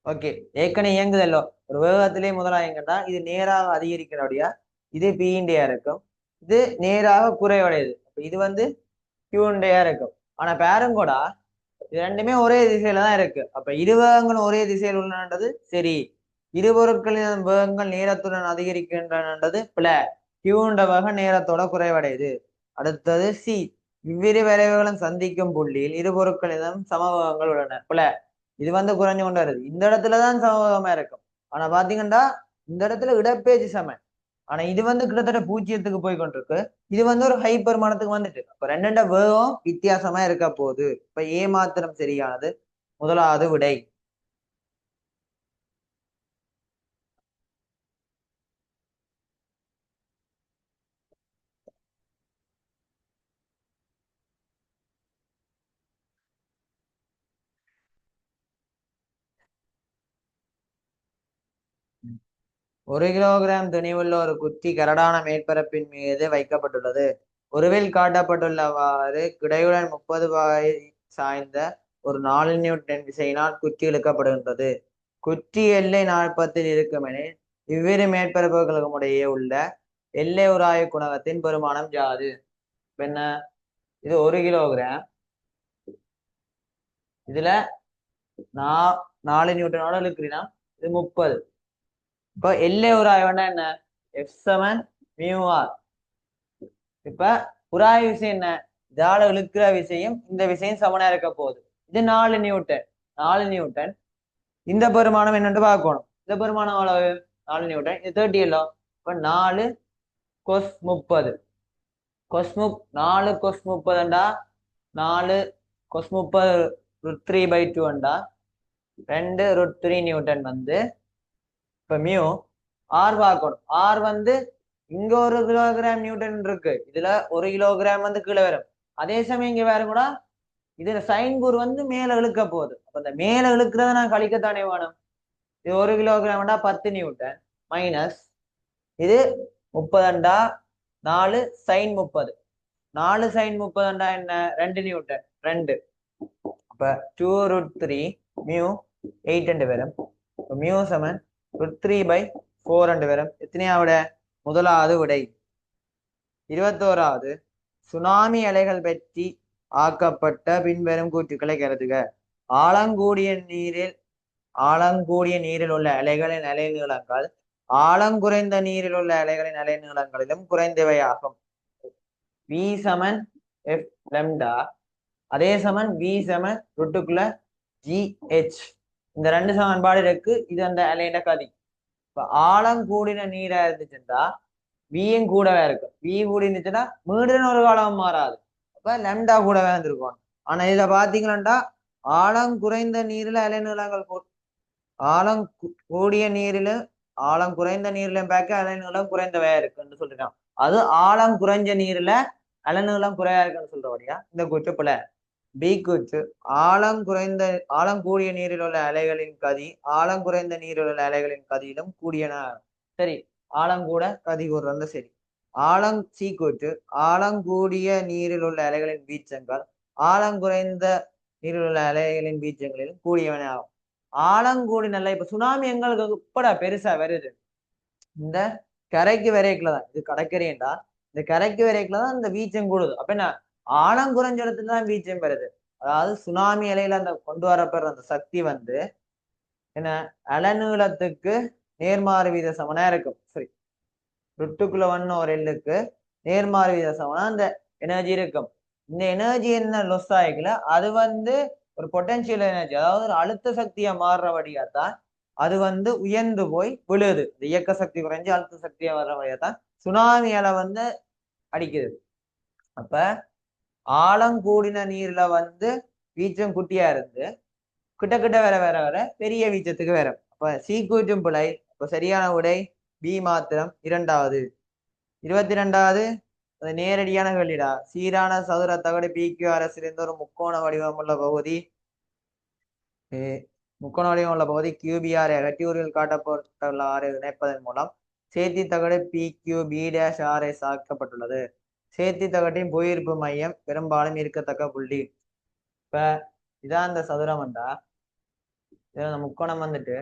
ஓகே ஏற்கனவே இயங்குதல்லோ ஒரு வேகத்திலே முதலாக இயங்கட்டா இது நேராக அதிகரிக்கிறபடியா இது P-யா இருக்கும். இது நேராக குறைவடையுது. இது Q-யா இருக்கும். ஆனா பேருங்கூடா இது ரெண்டுமே ஒரே திசையில தான் இருக்கு. அப்ப இரு வேகங்களும் ஒரே திசையில் உள்ளன்றது சரி. இரு பொருட்களின் வேகங்கள் நேரத்துடன் அதிகரிக்கின்றனன்றது பிள. Q-ண்ட வேகம் நேரத்தோட குறைவடையுது. அடுத்தது C. இவ்விரு விரைவுகளும் சந்திக்கும் புள்ளியில் இரு பொருட்களிலும் சமவேகங்கள் உள்ளன பிள. இது குறைஞ்சு கொண்டு வருது. இந்த இடத்துலதான் சமவேகமா இருக்கும். ஆனா பாத்தீங்கன்னா இந்த இடத்துல இடப்பெயர்ச்சி சமன். ஆனா இது வந்து கிட்டத்தட்ட பூஜ்ஜியத்துக்கு போய் கொண்டிருக்கு. இது வந்து ஒரு ஹை பெருமானத்துக்கு வந்துட்டு அப்ப ரெண்டு வேகம் வித்தியாசமா இருக்க போகுது. இப்ப ஏ மாத்திரம் சரியானது. முதலாவது விடை. ஒரு கிலோகிராம் துணிவுள்ள ஒரு குச்சி கரடான மேற்பரப்பின் மீது வைக்கப்பட்டுள்ளது. உருவில் காட்டப்பட்டுள்ளவாறு கிடையுடன் 30 பாகை சாய்ந்த ஒரு 4 நியூட்டன் விசையினால் குச்சி இழுக்கப்படுகின்றது. குச்சி எல்லை 40 இருக்குமெனில் இவ்விரு மேற்பரப்புகளுக்கும் இடையே உள்ள எல்லை உராய்வு குணகத்தின் பெருமானம் யாது? என்ன இது 1 கிலோகிராம். இதுல 4 நியூட்டனோட இழுக்கிறீங்கன்னா இது 30. இப்போ எல்லை உராய்வுன்னா என்ன? F7 mu R. இப்ப உராய்வு விசை என்ன? இதால இழுக்கிற விசையும் இந்த விசையும் சமனா இருக்க போகுது. இது 4 நியூட்டன். 4 நியூட்டன். இந்த பெருமானம் என்னன்னு பார்க்கணும். இந்த பெருமானம் அளவு 4 நியூட்டன். இது 30 எல்லோ. இப்ப 4 கொஸ் 30. கொஸ் 4 கொஸ் 30 4 கொஸ் 30 √3/2 2 √3 நியூட்டன் வந்து இப்ப மியூ ஆர் பார்க்கணும். ஆர் வந்து இங்க 1 கிலோகிராம் நியூட்டன் இருக்கு. இதுல 1 கிலோகிராம் வந்து கீழே வரும். அதே சமயம் இங்க வேற கூட இதுல சைன் கூறு வந்து மேல இழுக்க போகுது. அப்ப இந்த மேல இழுக்கிறத நான் கழிக்கத்தானே வேணும். இது 1 கிலோகிராம்டா 10 நியூட்டன் மைனஸ் இது 30 4 சைன் 30. 4 சைன் 30 என்ன? 2 நியூட்டன் 2. அப்ப 2 √3 மியூ 8 வரும். மியூ சமன் √3/4 வரும். எத்தனையாவிட? முதலாவது விடை. 21வது சுனாமி அலைகள் பற்றி ஆக்கப்பட்ட பின்வரும் கூற்றுக்களை கருதுக. ஆழங்கூடிய நீரில் உள்ள அலைகளின் அலைநீளங்கள் ஆழங்குறைந்த நீரில் உள்ள அலைகளின் அலைநீளங்களிலும் குறைந்தவையாகும். வி சமன் எஃப் லெம்டா. அதே சமன் வி சமன் ருட்டுக்குள்ள GH. இந்த ரெண்டு சமன்பாடு இருக்கு. இது அந்த அலையிட கதி. இப்ப ஆழம் கூடின நீரா இருந்துச்சுன்னா வியும் கூடவே இருக்கும். வி கூடி இருந்துச்சுன்னா மீடுன்னு ஒரு காலம் மாறாது. அப்ப லெம்டா கூடவே இருந்திருக்கும். ஆனா இதுல பாத்தீங்கன்னா ஆழம் குறைந்த நீரில அலைநீளங்கள் ஆழம் கூடிய நீரில ஆழம் குறைந்த நீர்ல பார்க்க அலைநீளம் குறைந்தவையா இருக்குன்னு சொல்லிருக்கான். அது ஆழம் குறைஞ்ச நீர்ல அலைநீளம் குறையா இருக்குன்னு சொல்றபடியா இந்த கூற்று போல. பி கூற்று ஆழம் கூடிய நீரில் உள்ள அலைகளின் கதி ஆழம் குறைந்த நீரில் உள்ள அலைகளின் கதியிலும் கூடியன. சரி, ஆழம் கூட கதி கூறுறது சரி. சி கூற்று ஆழங்கூடிய நீரில் உள்ள அலைகளின் வீச்சங்கள் ஆழங்குறைந்த நீரில் உள்ள அலைகளின் வீச்சங்களிலும் கூடியவன ஆகும். ஆழங்கூடி நல்ல இப்ப சுனாமி எங்களுக்கு உட்பட பெருசா வருது இந்த கரைக்கு வரைக்குலதான். இது கடற்கரைண்டா இந்த கரைக்கு வரைக்குலதான் இந்த வீச்சம் கூடுது. அப்ப என்ன? ஆழம் குறைஞ்ச இடத்துல தான் வீச்சம் வருது. அதாவது சுனாமி இலையில அந்த கொண்டு வரப்படுற அந்த சக்தி வந்து என்ன அலைநீளத்துக்கு நேர்மாறு வீத சமனா இருக்கும். சரி, ருட்டுக்குள்ள ஒன்னு ஒரு எல்லுக்கு நேர்மாறு வீத சமனா அந்த எனர்ஜி இருக்கும். இந்த எனர்ஜி என்ன லொஸ் ஆகிக்கல அது வந்து ஒரு பொட்டன்சியல் எனர்ஜி, அதாவது ஒரு அழுத்த சக்தியா மாறுறபடியாத்தான் அது வந்து உயர்ந்து போய் விழுது. இந்த இயக்க சக்தி குறைஞ்சு அழுத்த சக்தியா வர்றபடியாத்தான் சுனாமி அலை வந்து அடிக்குது. அப்ப ஆழங்கூடின நீர்ல வந்து வீச்சம் குட்டியா இருந்து கிட்ட கிட்ட வர வர வர பெரிய வீச்சத்துக்கு வரும். அப்ப சி கூற்றும் பிழை. இப்ப சரியான விடை பி மாத்திரம். இரண்டாவது. 22வது அது நேரடியான கேள்விடா. சீரான சதுர தகடு PQRS இருந்து ஒரு முக்கோண வடிவம் உள்ள பகுதி QBR அகட்டியூரில் காட்டப்பட்டுள்ள இணைப்பதன் மூலம் சேர்த்தி தகடு PQB'RS ஆக்கப்பட்டுள்ளது. சேர்த்தி தகட்டின் புவியீர்ப்பு மையம் பெரும்பாலும் இருக்கத்தக்க புள்ளி. இப்ப இதான் அந்த சதுரம்டா. இதுல அந்த முக்கோணம் வந்துட்டு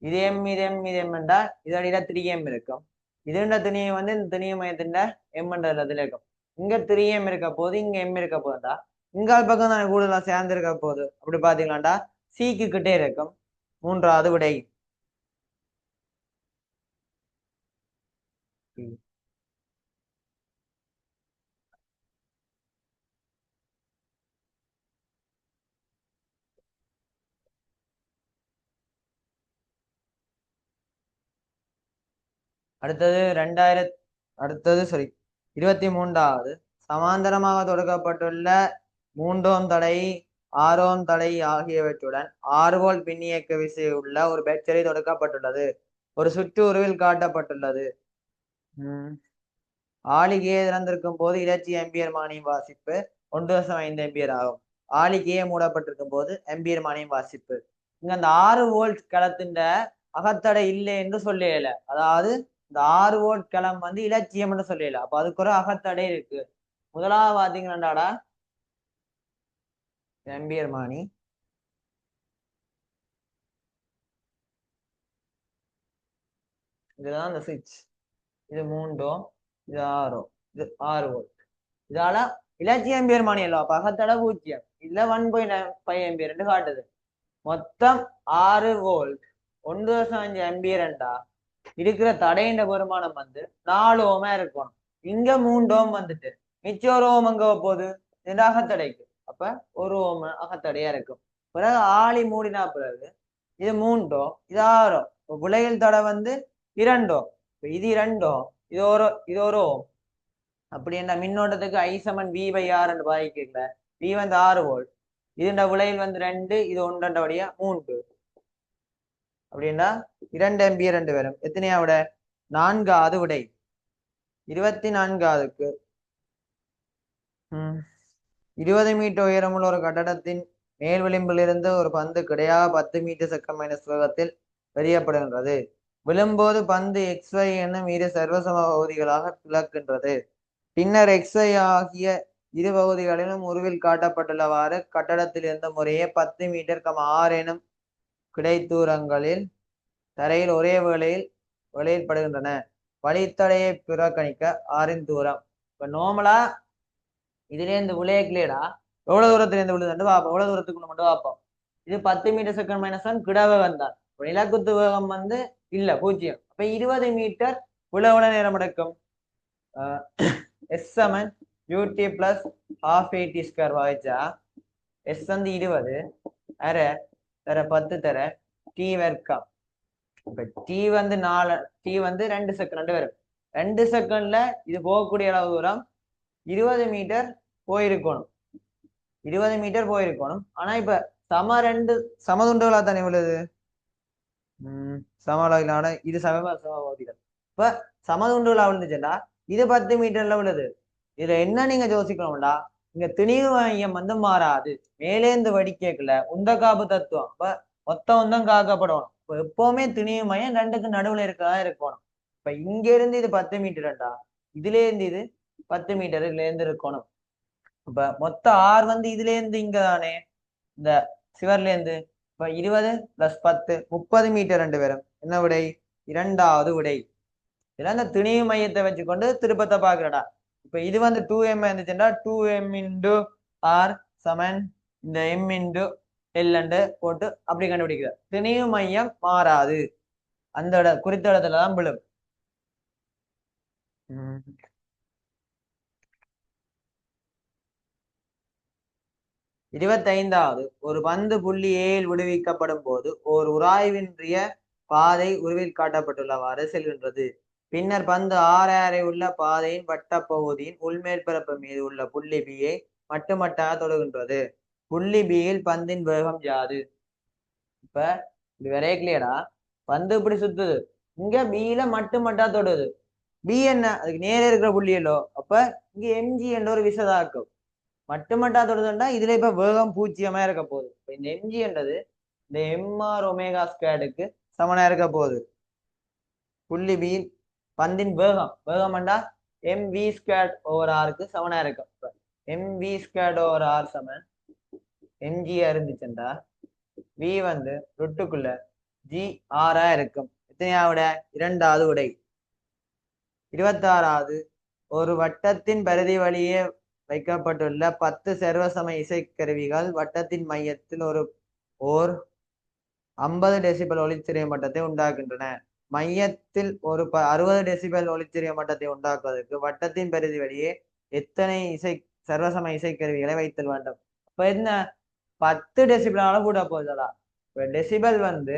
இது எம்ண்டா இதோட 3M இருக்கும். இதுண்ட துணியை வந்து இந்த துணிய மையத்தின் எம்ன்றதுல இருக்கும். இங்க 3M இருக்க போது இங்க M இருக்க போதுடா. இங்கால் பக்கம் தான் கூடுதலா சேர்ந்து இருக்க போகுது. அப்படி பாத்தீங்களாண்டா சிக்கு கிட்டே இருக்கும். மூன்றாவது விடை. அடுத்தது 23வது சமாந்தரமாக தொடுக்கப்பட்டுள்ள 3 ஓம் தடை 6 ஓம் தடை ஆகியவற்றுடன் 6 வோல்ட் மின்னியக்க விசை உள்ள ஒரு பேட்டரி தொடுக்கப்பட்டுள்ளது. ஒரு சுற்று உருவில் காட்டப்பட்டுள்ளது. ஆளிகையை திறந்திருக்கும் போது இலட்சி ஆம்பியர் மானியம் வாசிப்பு 1.5 ஆம்பியர் ஆகும். ஆளிகையை மூடப்பட்டிருக்கும் போது ஆம்பியர் மானியம் வாசிப்பு. இங்க அந்த 6 வோல்ட் களத்தின் அகத்தடை இல்லை என்று சொல்லல. அதாவது இந்த 6 வோல்ட் களம் வந்து இலட்சியம் என்று சொல்லல. அப்ப அதுக்கு ஒரு அகத்தடை இருக்கு. முதலாவது பாத்தீங்கன்னாடா ஆம்பியர் மானி இதுதான் இந்த சுவிட்ச். இது 3 இது 6 இது 6 வோல்ட். இதால இலட்சி ஆம்பியர் மானி அல்ல. அப்ப அகத்தடை 0 இல்ல 1.5 ஆம்பியர் என்று காட்டுது. மொத்தம் 6 வோல்ட் 1.5 ஆம்பியர் என்றா இருக்கிற தடையின் வருமானம் வந்து 4 ஓமா இருக்கணும். இங்க 3 ஓம் வந்துட்டு மிச்சம் 1 ஓம் அங்க போகுது இந்த அகத்தடைக்கு. அப்ப 1 ஓம் அகத்தடையா இருக்கும். பிறகு ஆளி மூடினா பிறகு இது 3 இது 6 விளையில் தடை வந்து 2 இது 2 இது ஒரு ஓம். அப்படி என்ன மின்னோட்டத்துக்கு I = V/R என்று பாதிக்கல. V வந்து 6 வோல்ட் இதுண்ட விளையில் வந்து 2 இது 1 வழியா 3 அப்படின்னா 2 ஆம்பியர் ரெண்டு வரும். எத்தனையா விட 4வது விடை 24க்கு 20 மீட்டர் உயரமுள்ள ஒரு கட்டடத்தின் மேல் விளிம்பில் இருந்து ஒரு பந்து கிடையாக 10 மீட்டர் செகண்ட் வேகத்தில் எறியப்படுகின்றது. விழும்போது பந்து XY என்னும் இரு சர்வசம பகுதிகளாக பிளக்கின்றது. பின்னர் XY ஆகிய இரு பகுதிகளிலும் உருவில் காட்டப்பட்டுள்ளவாறு கட்டடத்தில் இருந்த முறையே 10 மீட்டர் 6 எனும் கிடைத்தூரங்களில் தரையில் ஒரே விளையப்படுகின்றன. வழித்தடையை புறக்கணிக்க 6 தூரம். இப்ப நோமலா இதுல இருந்து விளையக்கலையடா எவ்வளவு தூரத்துல இருந்து விழுதுன்னு பார்ப்போம். எவ்வளவு தூரத்துக்குள்ள மட்டும் பார்ப்போம். இது 10 மீட்டர் செகண்ட் -1 கிடவேகம் தான். நிலக்குத்து வேகம் வந்து இல்ல 0. அப்ப 20 மீட்டர் விழவுட நேரம் எடுக்கும். S = UT + ½ AT² வாய்ச்சா S வந்து 20 அரை தர 10 தர T வர்க்கம். இப்ப T வந்து 2 செகண்ட் வரும். 2 செகண்ட்ல இது போகக்கூடிய அளவு தூரம் 20 மீட்டர் போயிருக்கணும். 20 மீட்டர் போயிருக்கணும். ஆனா இப்ப சமதுண்டுகளா தானே விழுது. சமளவிலான இது சமபகுதிகள். இப்ப சமதுண்டுகளா விழுந்துச்சுன்னா இது 10 மீட்டர்ல விழுது. இதுல என்ன நீங்க யோசிக்கணும்டா இங்க திணிவு மையம் வந்து மாறாது. மேலேந்து வடிக்கல உந்த காப்பு தத்துவம். இப்ப மொத்தம் உந்தம் காக்கப்படணும். இப்ப எப்பவுமே திணிவு மையம் 2க்கு நடுவுல இருக்கதான் இருக்கணும். இப்ப இங்க இருந்து இது 10 மீட்டர்டா இதுல இருந்து இது 10 மீட்டர் இதுல இருந்து இருக்கணும். இப்ப மொத்த ஆர் வந்து இதுல இருந்து இங்க தானே இந்த சிவர்ல இருந்து. இப்ப 20 + 10 30 மீட்டர் 2 பேரும் என்ன விடை 2வது விடை. இதெல்லாம் இந்த திணிவு மையத்தை வச்சுக்கொண்டு திருப்பத்தை பாக்குறடா. இப்ப இது வந்து 2m இருந்துச்சுன்னா 2m × R = இந்த m × L போட்டு அப்படி கண்டுபிடிக்கிற. திணிவு மையம் மாறாது. அந்த குறித்த இடத்துலதான் விழும். 25வது ஒரு பந்து புள்ளி ஏயில் விடுவிக்கப்படும் போது ஓர் உராய்வின்றிய பாதை உருவில் காட்டப்பட்டுள்ளவாறு செல்கின்றது. பின்னர் பந்து ஆரை உள்ள பாதையின் வட்டப்பகுதியின் உள்மேற்பரப்பு மீது உள்ள புள்ளி பியை மட்டுமட்டாக தொடுகின்றது. புள்ளி பியில் பந்தின் வேகம் யாது? இப்ப இது வரைய கிளியரா பந்து இப்படி சுத்துது. இங்க பியில மட்டுமட்டா தொடுது. பி என்ன அதுக்கு நேர இருக்கிற புள்ளியலோ. அப்ப இங்க mg என்ற ஒரு விசதாக்கம் மட்டுமட்டா தொடுதுண்டா இதுல இப்ப வேகம் 0 இருக்க போகுது. இந்த mg என்றது இந்த mr⍵²க்கு சமனா இருக்க போகுது. புள்ளி பியில் பந்தின் வேகம்டா mv²/r சமனா இருக்கும். mv²/r mg இருந்துச்சுண்டா v வந்து ரொட்டுக்குள்ள gr இருக்கும். எத்தனையாவிட 2வது விடை. 26வது ஒரு வட்டத்தின் பரிதி வழியே வைக்கப்பட்டுள்ள 10 சர்வசம இசைக்கருவிகள் வட்டத்தின் மையத்தில் ஓர் 50 டெசிபல் ஒளிச்சிறிய மட்டத்தை உண்டாக்குகின்றன. மையத்தில் ஒரு 60 டெசிபல் ஒளிச்சிறிய மட்டத்தை உண்டாக்குவதற்கு வட்டத்தின் பரிதி வழியே எத்தனை சர்வசம இசைக்கருவிகளை வைத்தல் வேண்டும்? இப்ப என்ன 10 டெசிபலால கூட போகுதா. இப்ப டெசிபல் வந்து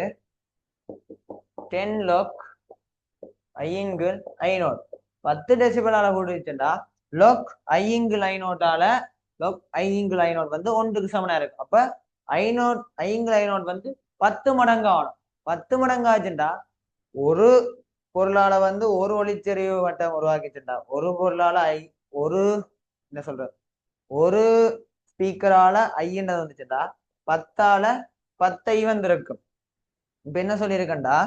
10 log ஐங்கிள் ஐநோட் 10 டெசிபலால கூடிச்சுட்டா லொக் ஐங்கிள் ஐநோட்டால லொக் ஐங்கிள் ஐநோட் வந்து 1க்கு சமனா இருக்கு. அப்ப ஐங்கிள் ஐநோட் வந்து 10 மடங்கு ஆகணும். 10 மடங்கு ஆச்சுட்டா ஒரு பொருளால வந்து ஒரு ஒளிச்செறிவு வட்டம் உருவாக்கிச்சுட்டா ஒரு பொருளால ஒரு என்ன சொல்ற ஒரு ஸ்பீக்கரால ஐன்றது வந்துச்சுட்டா 10ஆல 10 வந்து இருக்கும். இப்ப என்ன சொல்லியிருக்கண்டா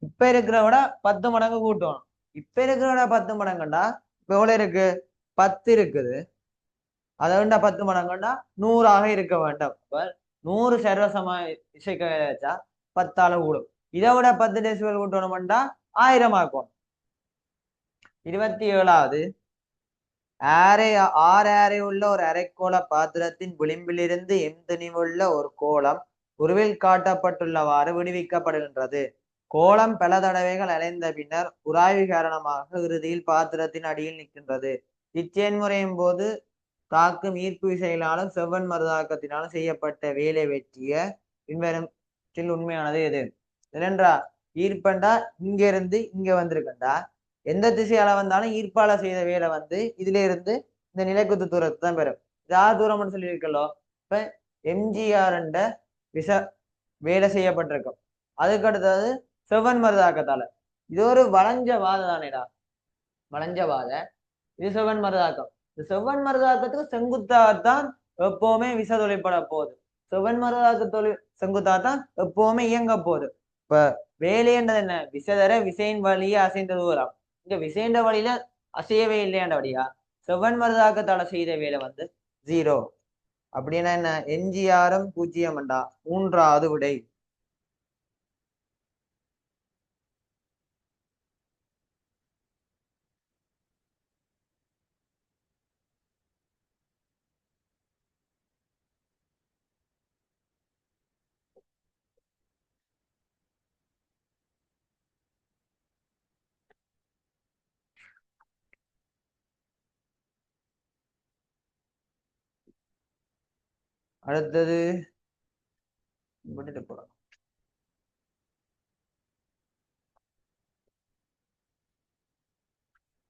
இப்ப இருக்கிற விட 10 மடங்கு கூட்டணும். இப்ப இருக்கிற விட 10 மடங்குண்டா இப்ப எவ்வளவு இருக்கு 10 இருக்குது. அதை விட 10 மடங்குண்டா 100ஆக இருக்க வேண்டும். இப்ப 100 சர்வசம இசைக்க வச்சா 10ஆல கூடும். இதை விட 10 டெசிபல் கூட்டணும்டா 1000 ஆக்கணும். 27வது ஆறு உள்ள ஒரு அரைக்கோள பாத்திரத்தின் விளிம்பிலிருந்து எந்தினிவுள்ள ஒரு கோளம் உருவில் காட்டப்பட்டுள்ளவாறு விடுவிக்கப்படுகின்றது. கோளம் பல தடவைகள் அலைந்த பின்னர் உராய்வு காரணமாக இறுதியில் பாத்திரத்தின் அடியில் நிற்கின்றது. இச்செயன்முறையின் போது தாக்கும் ஈர்ப்பு விசைகளாலும் செவ்வன் மறுதாக்கத்தினாலும் செய்யப்பட்ட வேலை வெற்றிய பின்வரும் உண்மையானது எது? இரண்டா ஈர்ப்பண்டா இங்க இருந்து இங்க வந்திருக்கண்டா எந்த திசையால வந்தாலும் ஈர்ப்பால செய்த வேலை வந்து இதுல இருந்து இந்த நிலைக்குத்து தூரத்தை தான் பெறும். யார் தூரம்னு சொல்லியிருக்கலோ இப்ப எம்ஜிஆர் விச வேலை செய்யப்பட்டிருக்கும். அதுக்கு அடுத்தது செவ்வன் மருதாக்கத்தால இது ஒரு வளைஞ்ச வாதை தானேடா வளைஞ்ச வாதை. இது செவ்வன் மருதாக்கம். இந்த செவ்வன் மருதாக்கத்துக்கு செங்குத்தாத்தான் எப்பவுமே விச தொழிற்பட போகுது. செவ்வன் மருதாக்க தொழில் செங்குத்தாத்தான் எப்பவுமே இயங்க போகுது. இப்ப வேலைன்றது என்ன விசைதர விசையின் வழியே அசைந்த தூரம். இங்க விசைன்ற வழியில அசையவே இல்லையாண்டபடியா செவ்வன் மருதாக்கத்தால செய்த வேலை வந்து 0. அப்படின்னா என்ன எம்ஜிஆரும் 0 3வது விடை. அடுத்தது விட்டுட்டு போறோம்.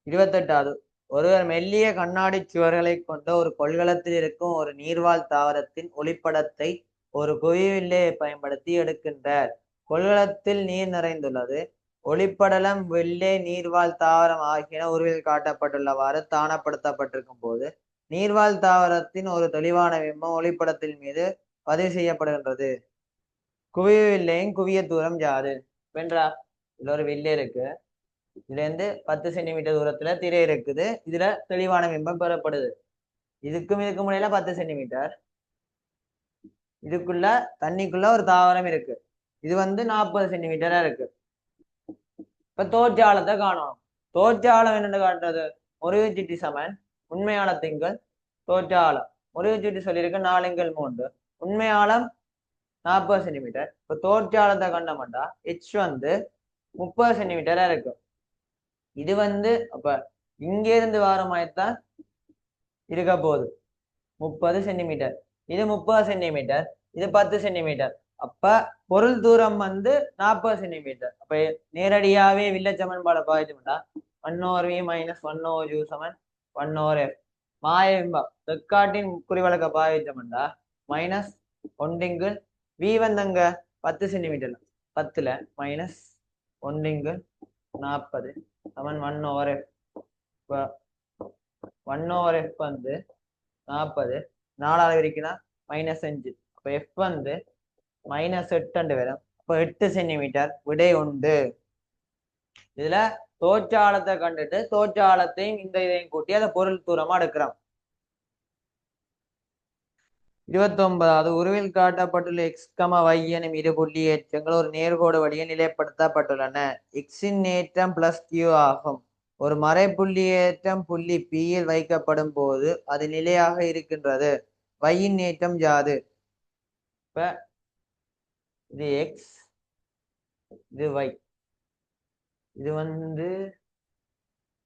28வது ஒருவர் மெல்லிய கண்ணாடி சுவர்களை கொண்ட ஒரு கொள்கலத்தில் இருக்கும் ஒரு நீர்வாழ் தாவரத்தின் ஒளிப்படத்தை ஒரு குவிவில்லையை பயன்படுத்தி எடுக்கின்றார். கொள்கலத்தில் நீர் நிறைந்துள்ளது. ஒளிப்படலம் வெள்ளை நீர்வாழ் தாவரம் ஆகியன உருவில் காட்டப்பட்டுள்ளவாறு தானப்படுத்தப்பட்டிருக்கும் போது நீர்வாழ் தாவரத்தின் ஒரு தெளிவான பிம்பம் ஒளிப்படத்தின் மீது பதிவு செய்யப்படுகின்றது. குவிவில்லையின் குவிய தூரம் யாது? வென்றா இதுல ஒரு வில்லை இருக்கு. இதுல இருந்து 10 சென்டிமீட்டர் தூரத்துல திரை இருக்குது. இதுல தெளிவான பிம்பம் பெறப்படுது. இதுக்கும் முடியல 10 சென்டிமீட்டர். இதுக்குள்ள தண்ணிக்குள்ள ஒரு தாவரம் இருக்கு. இது வந்து 40 சென்டிமீட்டரா இருக்கு. இப்ப தோற்றாளத்தை காணணும். தோற்றாளம் என்னென்னு காட்டுறது முறிவு சீட்டி சமன் உண்மையான திங்கள் தோற்றாளம். முறிவு சீட்டி சொல்லியிருக்கு 4×3 உண்மையாளம் 40 சென்டிமீட்டர். இப்ப தோற்றாளத்தை கண்டமாட்டா ஹெச் வந்து 30 சென்டிமீட்டரா இருக்கு. இது வந்து அப்ப இங்க இருந்து வாரமாய்த்தான் இருக்க போகுது 30 சென்டிமீட்டர். இது 30 சென்டிமீட்டர். இது 10 சென்டிமீட்டர். அப்ப பொருள் தூரம் வந்து 40 சென்டிமீட்டர். அப்ப நேரடியாவே வில்ல சமன்பாடை பாதிச்சுட்டா 1/v - 1/u = 1/f. மாயபிம்பம் தெற்காட்டின் குறிவழக்க பாதிச்சோம்டா -1/v வந்தங்க 10 centimetre 10ல -1/40 = 1/f. 1/f வந்து 40 4ஆல் விரிக்கினா -5. அப்ப f வந்து -8 வரும். அப்ப 8 சென்டிமீட்டர் விடை உண்டு. இதுல தோற்றாளத்தை கண்டுட்டு தோற்றாளத்தையும் இந்த இதையும் கூட்டி அதை பொருள் தூரமா எடுக்கிறோம். 29வது உருவில் காட்டப்பட்டுள்ள x, y எனும் இரு புள்ளி ஏற்றங்கள் ஒரு நேர்கோடு வழியே நிலைப்படுத்தப்பட்டுள்ளன. x-இன் ஏற்றம் +q ஆகும். ஒரு மறைப்புள்ளி ஏற்றம் புள்ளி P யில் வைக்கப்படும் போது அது நிலையாக இருக்கின்றது. y-இன் ஏற்றம் யாது? இப்ப இது x, இது y. இது வந்து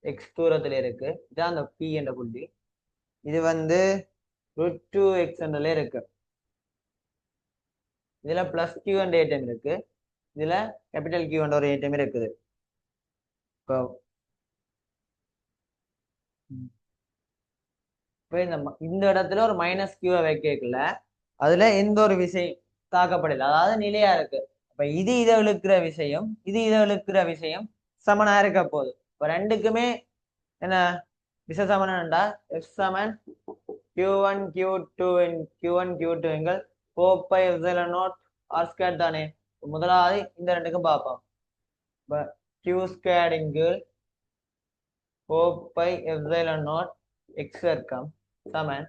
x தூரத்துல இருக்கு. இதான் அந்த P என்ற புள்ளி. இது வந்து √2x இருக்கு. இதுல +q என்ற ஏற்றம் இருக்கு. இதுல Q என்ற ஒரு ஏற்றம் இருக்குது. இப்போ இப்போ இந்த இடத்துல ஒரு மைனஸ் கியூவை வைக்கல, அதுல எந்த ஒரு விஷயம் தாக்கப்படல, அதாவது நிலையா இருக்கு. அப்ப இது இதை இழுக்கிற விஷயம், இது இதை இழுக்கிற விஷயம் சமனா இருக்க போகுது. இப்ப ரெண்டுக்குமே என்ன விச சமனண்டா எஃப் சமன் Q1 Q2 Q1 Q2 எங்கள் 4 π எப்சிலன் நாட் ஆர் ஸ்கொயர் தானே. முதலாவது இந்த ரெண்டுக்கும் பார்ப்போம். இப்போ Q ஸ்கொயர் இங்கு 4 π எப்சிலன் நாட் எக்ஸ் வர்க்கம் சமன்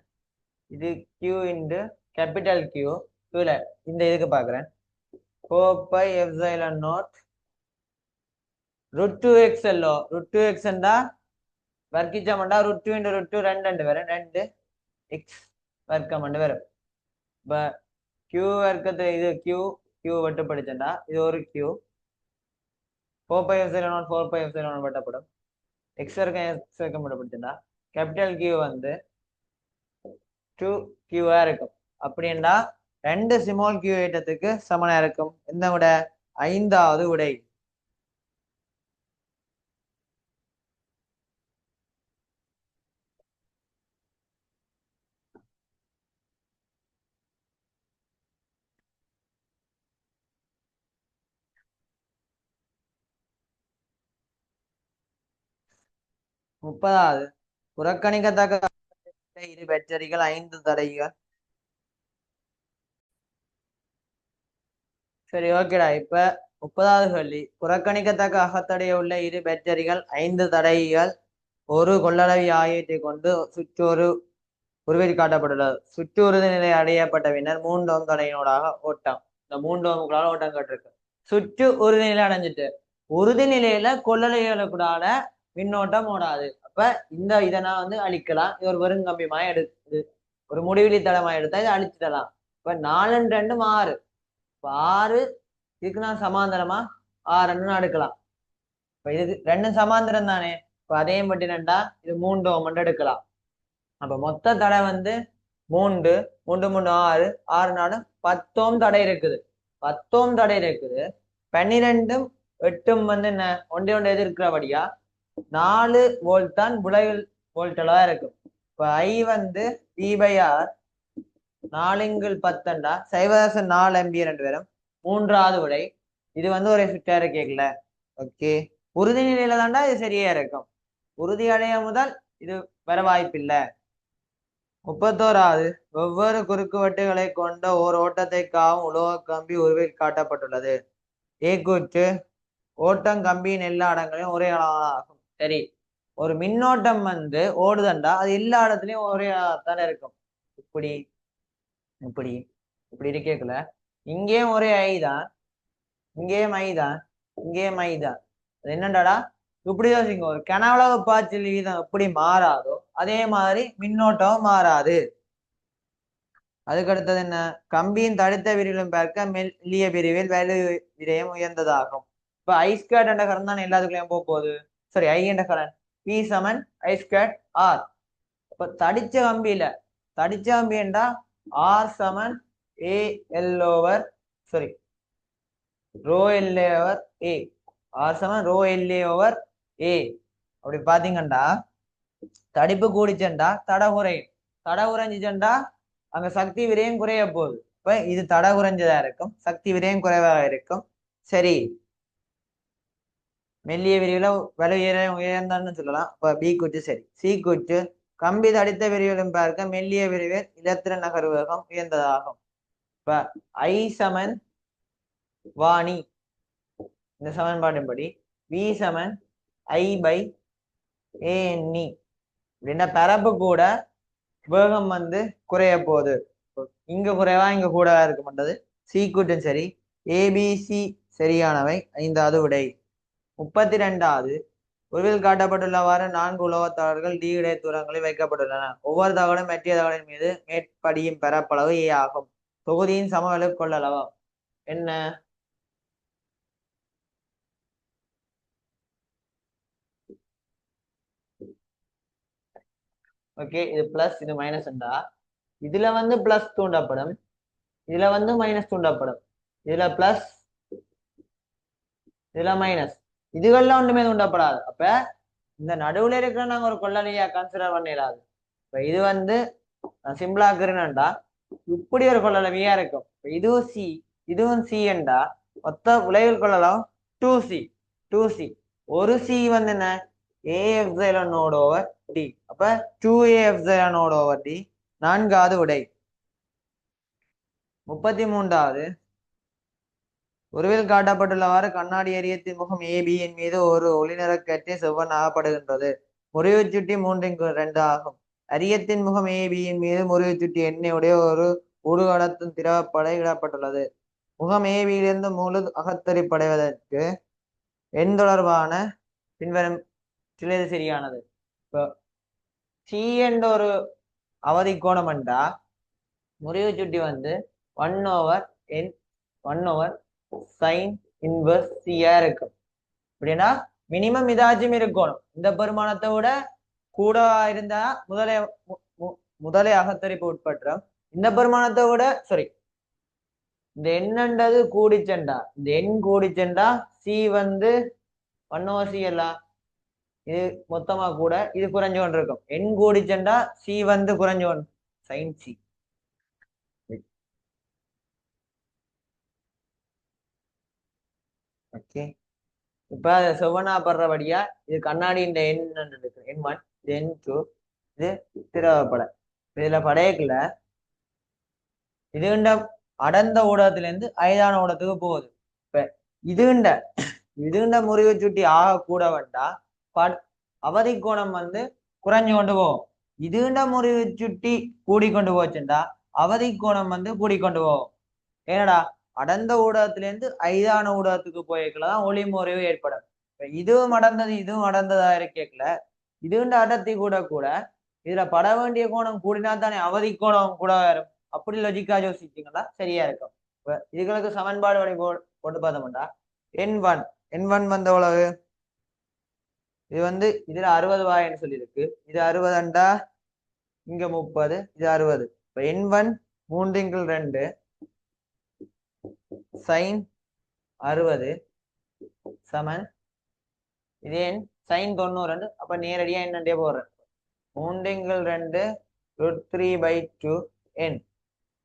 இது Q இன்டு கேபிட்டல் Q இதுல இந்த இதுக்கு பார்க்குறேன் 4 π epsilon not √2x yellow √2x என்றா வர்க்கிச்சமண்டா √2 இன்டு √2 ரெண்டு வரும் 2x வர்க்கம் வரும். இப்போ Q வர்க்கத்தை இது Q வெட்டு படிச்சண்டா இது ஒரு Q 4 π epsilon naught 4 π epsilon naught வெட்டப்படும். எக்ஸ் வர்க்கம் வெட்ட படிச்சண்டா கேபிட்டல் Q வந்து 2Q இருக்கும். அப்படின்னா ரெண்டு ஸ்மால் Q ஏற்றத்துக்கு சமனா இருக்கும். இந்த விட ஐந்தாவது விடை. முப்பதாவது புறக்கணிக்கத்தக்க இரு வெற்றரிகள் 5 தடைகள். சரி, ஓகேடா. இப்ப 30வது கேள்வி, புறக்கணிக்கத்தக்க அகத்தடைய உள்ள இரு பேட்டரிகள் 5 தடைகள் ஒரு கொள்ளளவி ஆகியத்தை கொண்டு சுற்றொரு உருவில் காட்டப்பட்டுள்ளது. சுற்று உறுதி நிலை அடையப்பட்ட பின்னர் 3 ஓம் தடையினூடாக ஓட்டம். இந்த 3 ஓம்களால ஓட்டம் கேட்டிருக்கு. சுற்று உறுதி நிலை அடைஞ்சிட்டு உறுதி நிலையில கொள்ளளவிகளுக்குடால மின்னோட்டம் ஓடாது. அப்ப இதை நான் வந்து அழிக்கலாம். இது ஒரு வெறுங்கம்பியமாய் எடுத்து ஒரு முடிவிலி தடமாய் எடுத்தா இதை அழிச்சிடலாம். இப்ப 4 2 6. இப்ப 6 இதுக்கு நான் சமாந்தரமா 6 எடுக்கலாம். இப்ப இது ரெண்டும் சமாந்தரம் தானே. இப்ப அதையும் பட்டி ரெண்டா இது 3 ஓம் எடுக்கலாம். அப்ப மொத்த தடை வந்து 3 3 3 6 6 4 10 ஓம் தடை இருக்குது. 10 ஓம் தடை இருக்குது. 12 8 வந்து என்ன ஒன்றே ஒன்று எதிர்க்கிறபடியா 4 வோல்ட் தான் விளைவில் வோல்டலா இருக்கும். இப்ப I வந்து V/R 4×10 0.4 ஆம்பியர் என்று வரும். மூன்றாவது விடை. இது வந்து ஒரு ஃபிட்டா கேட்கல. ஓகே, உறுதி நிலையில தாண்டா இது சரியா இருக்கும். உறுதி அடைய முதல் இது வர வாய்ப்பில்லை. 31வது வெவ்வேறு குறுக்குவெட்டுகளை கொண்ட ஓர் ஓட்டத்தை காவும் உலோக கம்பி உருவில் காட்டப்பட்டுள்ளது. கூற்று ஓட்டம் கம்பியின் எல்லா இடங்களையும் ஒரே அளவாகும். சரி, ஒரு மின்னோட்டம் வந்து ஓடுதண்டா அது எல்லா இடத்துலயும் ஒரே தானே இருக்கும். இப்படி இப்படி இப்படி இருக்கேக்கல இங்கேயும் ஒரே ஐ தான், இங்கேயும் ஐ தான், இங்கேயும் ஐ தான். அது என்னண்டாடா இப்படி யோசிங்க. ஒரு கனவளவு பாய்ச்சல் வீதம் எப்படி மாறாதோ அதே மாதிரி மின்னோட்டம் மாறாது. அதுக்கு அடுத்தது என்ன, கம்பியின் தடித்த விரிவிலும் பார்க்க மெல்லிய பிரிவில் வலு விரயம் உயர்ந்ததாகும். இப்ப ஐஸ்கேட் என்ற கரண்ட் தான் எல்லாத்துக்குள்ளேயும் போகுது. சரி, ஐ என்ற கரண்ட் P சமன் ஐஸ்கேட் R. இப்ப தடிச்ச கம்பி என்றா R சமன் AL/, சாரி ρLA/A. R சமன் ρLA/A. அப்படி பாத்தீங்கன்னா தடிப்பு கூடிச்சண்டா தடை குறையும். தடை குறைஞ்சிச்சண்டா அங்க சக்தி விரயம் குறைய போகுது. இப்ப இது தடை குறைஞ்சதா இருக்கும், சக்தி விரயம் குறைவாக இருக்கும். சரி, மெல்லிய விரிவுல விலை உயர்ந்தான்னு சொல்லலாம். இப்ப B கூற்று சரி. C கூற்று கம்பி தடித்த விரிவிலும் பார்க்க மெல்லிய விரிவில் இலத்திரன் நகர்வு வேகம் உயர்ந்ததாகும். இப்ப I சமன் வாணி இந்த சமன்பாட்டின்படி V சமன் I/ANE. அப்படின்னா பரப்பு கூட வேகம் வந்து குறைய போகுது. இங்க குறைவா இங்க கூடவா இருக்க மாட்டது. சி கூட்டும் சரி. ABC சரியானவை. 5வது விடை. 32வது உருவில் காட்டப்பட்டுள்ளவாறு 4 உலோகத்தகடுகள் D இடை தூரங்களில் வைக்கப்பட்டுள்ளன. ஒவ்வொரு தகடும் மற்ற தகடின் மீது மேற்படியும் பரப்பளவு A ஆகும். தொகுதியின் சமவெளி கொள்ளளவு என்ன? ஓகே, இது பிளஸ் இது மைனஸ் என்றா இதுல வந்து பிளஸ் தூண்டப்படும், இதுல வந்து மைனஸ் தூண்டப்படும். இதுல பிளஸ் இதுல மைனஸ். இதுகள்லாம் ஒன்றுமே தூண்டப்படாது. அப்ப இந்த நடுவுல இருக்கிற நாங்க ஒரு கொள்ளளவியா கன்சிடர் பண்ணிடாது. இப்ப இது வந்து சிம்பிளா இருக்கிறேன்டா இப்படி ஒரு கொள்ளளவியா இருக்கும். இதுவும் சி இதுவும் சி என்றா மொத்த விளைவில் கொள்ளளவு 2c 2c. ஒரு சி வந்து என்ன AF0 ஓவர் டி. அப்ப 2AF0 ஓவர் டி நான்காவது விடை. 33வது உருவில் காட்டப்பட்டுள்ளவாறு கண்ணாடி எரியத்தின் முகம் ஏபியின் மீது ஒரு ஒளிநிறக்கற்றை செவ்வனாகப்படுகின்றது. முறிவு சுட்டி 3/2 ஆகும். அரியத்தின் முகம் ஏபியின் மீது முறிவு சுட்டி எண்ணெயுடைய ஒரு ஊடுகடத்தும் திரவப்படை இடப்பட்டுள்ளது. முகம் ஏபியிலிருந்து முழு அகத்தரிப்படைவதற்கு எண் தொடர்பான பின்வரும் சிலது சரியானது. இப்போ சி என்ற ஒரு அவதி கோணம் என்றா முறிவு சுட்டி வந்து 1/n இன்வர்ஸ் சியா இருக்கும். அப்படின்னா மினிமம் இதாச்சும் இருக்கணும். இந்த பெருமானத்தை விட கூட இருந்தா முதலே அகத்தரிப்பு உட்பற்றும். இந்த பெருமானத்தை விட இந்த எண்ணன்றது கூடிச்செண்டா இந்த எண் கூடிச்செண்டா சி வந்து 1/c எல்லாம் இது மொத்தமா கூட இது குறைஞ்சு கொண்டு இருக்கும். எண் கூடிச்செண்டா சி வந்து குறைஞ்சு கொண்டு sin சி. ஓகே, இப்ப செவ்வனா படுறபடியா இது கண்ணாடி இந்த எண் இருக்கு. N1 இது N2 இது திரவப்பட. இதுல படையக்குல இதுண்ட அடர்ந்த ஊடகத்துல இருந்து ஐதான ஊடகத்துக்கு போகுது. இப்ப இதுண்ட முறிவு சுட்டி ஆக கூட வேண்டா அவதி கோணம் வந்து குறைஞ்சு கொண்டு போகும். இதுண்ட முறிவு சுட்டி கூடிக்கொண்டு போச்சுண்டா அவதி கோணம் வந்து கூடிக்கொண்டு போகும். ஏனடா அடர்ந்த ஊடகத்திலிருந்து ஐதான ஊடகத்துக்கு போய்க்கலதான் ஒளி முறிவு ஏற்படும். இதுவும் அடர்ந்தது இதுவும் அடர்ந்ததா இருக்கல இதுண்ட அடர்த்தி கூட கூட இதுல பட வேண்டிய கோணம் கூடினா தானே அவதி கோணம் கூட வரும். அப்படி லொஜிக்கா யோசிச்சிங்கன்னா சரியா இருக்கும். இதுகளுக்கு சமன்பாடு வழி போட்டு பார்த்தோம்டா N1 வந்த உலகு இது வந்து இதுல 60 வாயின்னு சொல்லியிருக்கு. இது 60 இங்க 30 இது 60. இப்ப N1 3/2 sin 60 சமன் இது என் sin 90. அப்ப நேரடியா என்னண்டே போடுறேன் 3/2 √3/2 n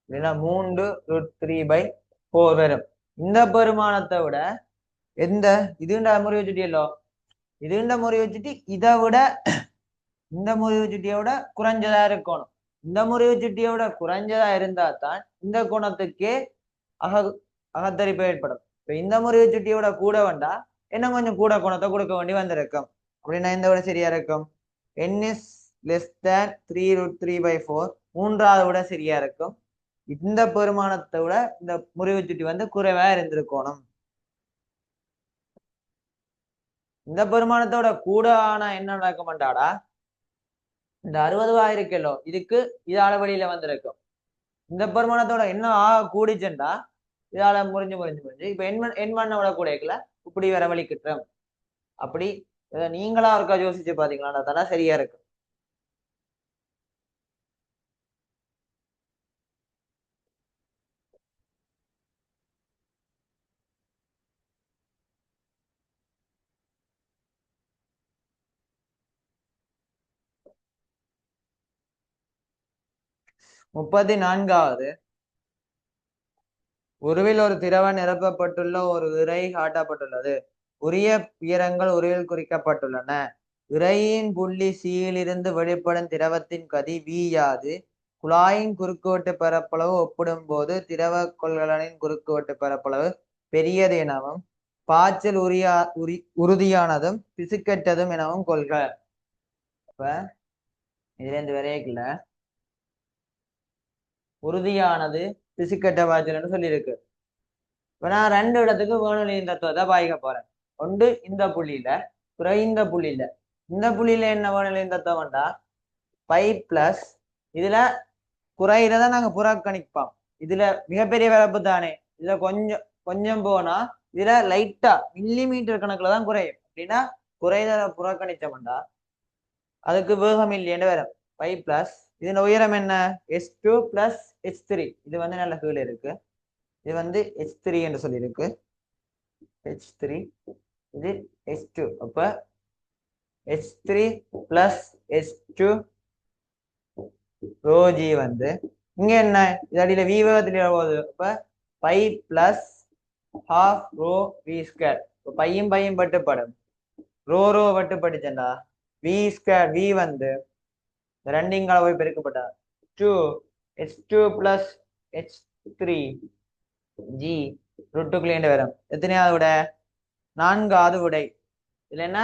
இல்லைன்னா 3√3/4 வரும். இந்த பெருமானத்தை விட இதுண்ட முறிவு சுட்டியல்லோ இதுண்ட முறிவு சுட்டி இதை விட இந்த முறிவு சுட்டியை விட குறைஞ்சதா இருக்கணும். இந்த முறிவு சுட்டியை விட குறைஞ்சதா இருந்தா தான் இந்த கோணத்துக்கே அகத்தரிப்பு ஏற்படும். இப்ப இந்த முறிவு சுட்டியை விட கூட வேண்டா என்ன கொஞ்சம் கூட கோணத்தை கொடுக்க வேண்டி வந்திருக்கும். அப்படின்னா இந்த விட சரியா இருக்கும். n is less than 3√3/4 மூன்றாவது விட சரியா இருக்கும். இந்த பெருமானத்தை விட இந்த முறிவு சுட்டி வந்து குறைவா இருந்திருக்கணும். இந்த பெருமானத்தோட கூட ஆனா என்ன நடக்க மாட்டாடா இந்த 60 இருக்கல்லோ இதுக்கு இதால வழியில வந்திருக்கும். இந்த பெருமானத்தோட என்ன கூடிச்சுண்டா இதால முறிஞ்சு இப்ப N1 விட கூட இப்படி வர வழி கிட்டுறோம். அப்படி நீங்களா இருக்கா யோசிச்சு பாத்தீங்களா தானே சரியா இருக்கு. முப்பத்தி 4வது உருவில் ஒரு திரவம் நிரப்பப்பட்டுள்ள ஒரு இறை காட்டப்பட்டுள்ளது. உரிய உயரங்கள் உருவில் குறிக்கப்பட்டுள்ளன. இறையின் புள்ளி சியிலிருந்து வெளிப்படும் திரவத்தின் கதி V யாது குழாயின் குறுக்குவெட்டு பரப்பளவு ஒப்பிடும் போது திரவ கொள்கலனின் குறுக்குவெட்டு பரப்பளவு பெரியது எனவும் பாய்ச்சல் உறுதியானதும் பிசுக்கற்றதும் எனவும் கொள்க. இப்ப இதுல இருந்து வரையக்குல உறுதியானது பிசுக்கட்ட பாய்ச்சல்னு சொல்லியிருக்கு. இப்ப நான் 2 இடத்துக்கு வேணுலியின் தத்துவத்தை பாய்க்க போறேன். ஒன்று இந்த புள்ளியில இந்த புள்ளியில இந்த புள்ளியில என்ன வேணுலியின் தத்துவம்டா பை பிளஸ் இதுல குறையிறத நாங்க புறக்கணிப்போம். இதுல மிகப்பெரிய வரப்பு தானே இதுல கொஞ்சம் போனா இதுல லைட்டா மில்லிமீட்டர் கணக்குல தான் குறையும். அப்படின்னா குறைதலை புறக்கணிச்சோம்டா அதுக்கு வேகம் இல்லைன்னு வரும். பை பிளஸ் இதன் உயரம் என்ன S2 + H3. இது வந்து நல்ல கீழே இருக்கு. இது வந்து H3 என்று சொல்லியிருக்கு. H3 இது H2. அப்ப H3 plus H2 rho G வந்து இங்க என்ன இது அடியில வி வேகத்துல போகுது. அப்ப pi plus half rho v square. பையும் பையும் வெட்டுப்படும், ரோ ரோ வெட்டுப்பட்டுச்சேன்டா. வி ஸ்கொயர் வி வந்து ரெண்டிங் போய் பெருக்கப்பட்டா 2 H2 பிளஸ் H3 ஜி ரூட்டுக்குள்ளே வரும். எத்தனையாவது விட? நான்காவது விடை. இதுல என்ன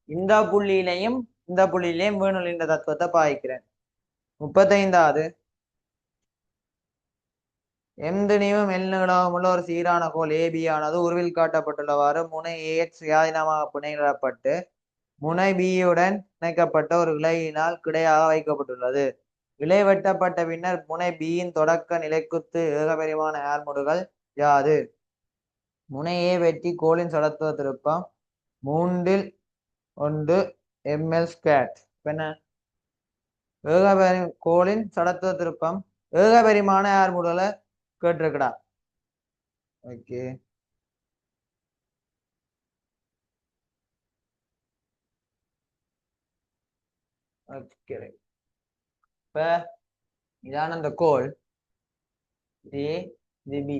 இந்த புள்ளியிலையும் இந்த புள்ளியிலையும் வேணும் இந்த தத்துவத்தை பாய்க்கிறேன். 35வது எம்தினியும் எல்நீளமும் உள்ள ஒரு சீரான கோல் ஏபி ஆனது உருவில் காட்டப்பட்டுள்ளவாறு முனை ஏஎக்ஸ் சுயாதீனமாக பிணையிடப்பட்டு முனை பியுடன் இணைக்கப்பட்ட ஒரு இலையினால் கிடையாக வைக்கப்பட்டுள்ளது. இலை வெட்டப்பட்ட பின்னர் முனை பியின் தொடக்க நிலைக்குத்து ஏகபரிமாண ஆர்முடுகள் யாது? முனையே வெட்டி கோளின் சடத்துவ திருப்பம் 3/1 ml². என்ன கோளின் சடத்துவ திருப்பம் ஏகபரிமாண ஆர்முடுகளை கேட்டிருக்கடா. ஓகே, இப்ப இதான அந்த கோல் ஏ ஜிபி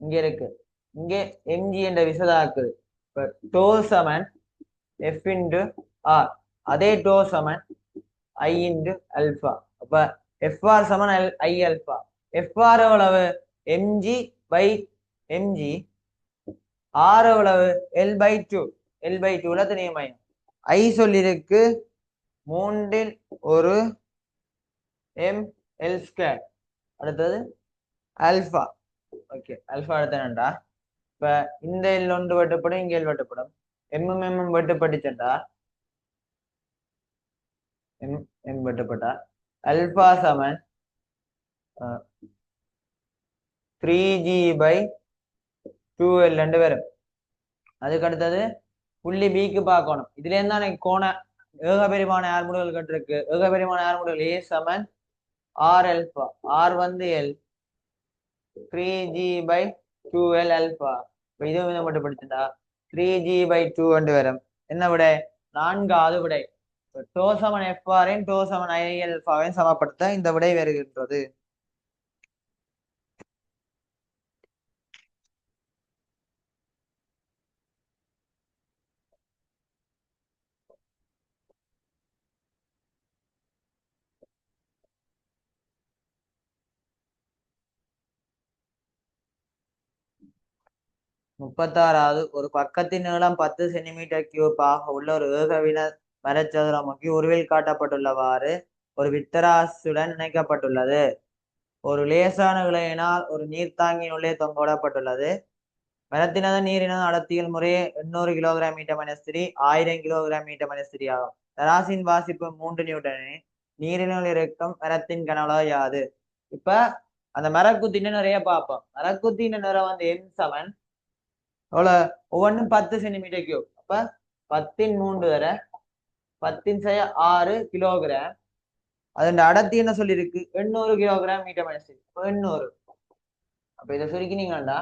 இங்க இருக்கு. இங்க எம்ஜி என்ற விசதாக்கு இப்ப டோ சமன் எஃப் இன்டு ஆர், அதே டோ சமன் ஐ இன்டு அல்பா. அப்ப எஃப்ஆர் சமன் ஐ அல்பா. எஃப்ஆர் எவ்வளவு? M g by m g. ஆர் எவ்வளவு? L/2. L/2ல தனியமயம். ஐ சொல்லிருக்கு 3/1 ml². அடுத்தது அல்பா. ஓகே, அல்பா அடுத்த என்னண்டா? இப்ப இந்த எல் ஒன்று வெட்டப்படும், இங்க எல் வெட்டப்படும். எம் வெட்டப்பட்டுச்சா? எம் வெட்டப்பட்டா அல்பா சமன் 3g/2l ரெண்டு பேரும். அதுக்கு அடுத்தது புள்ளி பிக்கு பார்க்கணும். இதுல இருந்தா எனக்கு கோண ஏகபரிமாண ஆர்முடுகள் கட்டிருக்கு. ஏகபரிமாண ஆர்முடுகள் ஏ சமன் ஆர் அல்பா. ஆர் வந்து எல் 3g/2l அல்பா. இதுவும் மட்டும் படிச்சுட்டா 3g/2 ரெண்டு வரும். என்ன விடை? நான்காவது விடை. டோ சமன் எஃப்ஆரையும் டோ சமன் ஐ அல்பாவையும் சமப்படுத்த இந்த விடை வருகின்றது. முப்பத்தாறாவது ஒரு பக்கத்தின் நீளம் 10 சென்டிமீட்டர்³ ஆக உள்ள ஒரு ஏகவின மரச்சதுரமுக்கி உருவில் காட்டப்பட்டுள்ளவாறு ஒரு வித்தராசுடன் இணைக்கப்பட்டுள்ளது. ஒரு லேசான இழையினால் ஒரு நீர்த்தாங்கியின் உள்ளே தொங்கவிடப்பட்டுள்ளது. மரத்தினது நீரினது அடர்த்திகள் முறையே 800 கிலோகிராம் மீட்டர்-3, 1000 கிலோகிராம் மீட்டர்-3 ஆகும். தராசின் வாசிப்பு 3 நியூட்டனே. நீரினுள் இருக்கும் மரத்தின் கனவளவு யாது? இப்ப அந்த மரக்குத்தின்னு நிறைய பார்ப்போம். மரக்குத்தின் நிறம் வந்து எம் சமன் எவ்வளவு? ஒவ்வொன்றும் 10 சென்டிமீட்டர் கியூப். அப்ப 10/3 வர 10/6 கிலோகிராம். அதோட அடர்த்தி என்ன சொல்லியிருக்கு? 800 கிலோகிராம் மீட்டர்-3. 800. அப்ப இதை சுருக்கினீங்கன்னா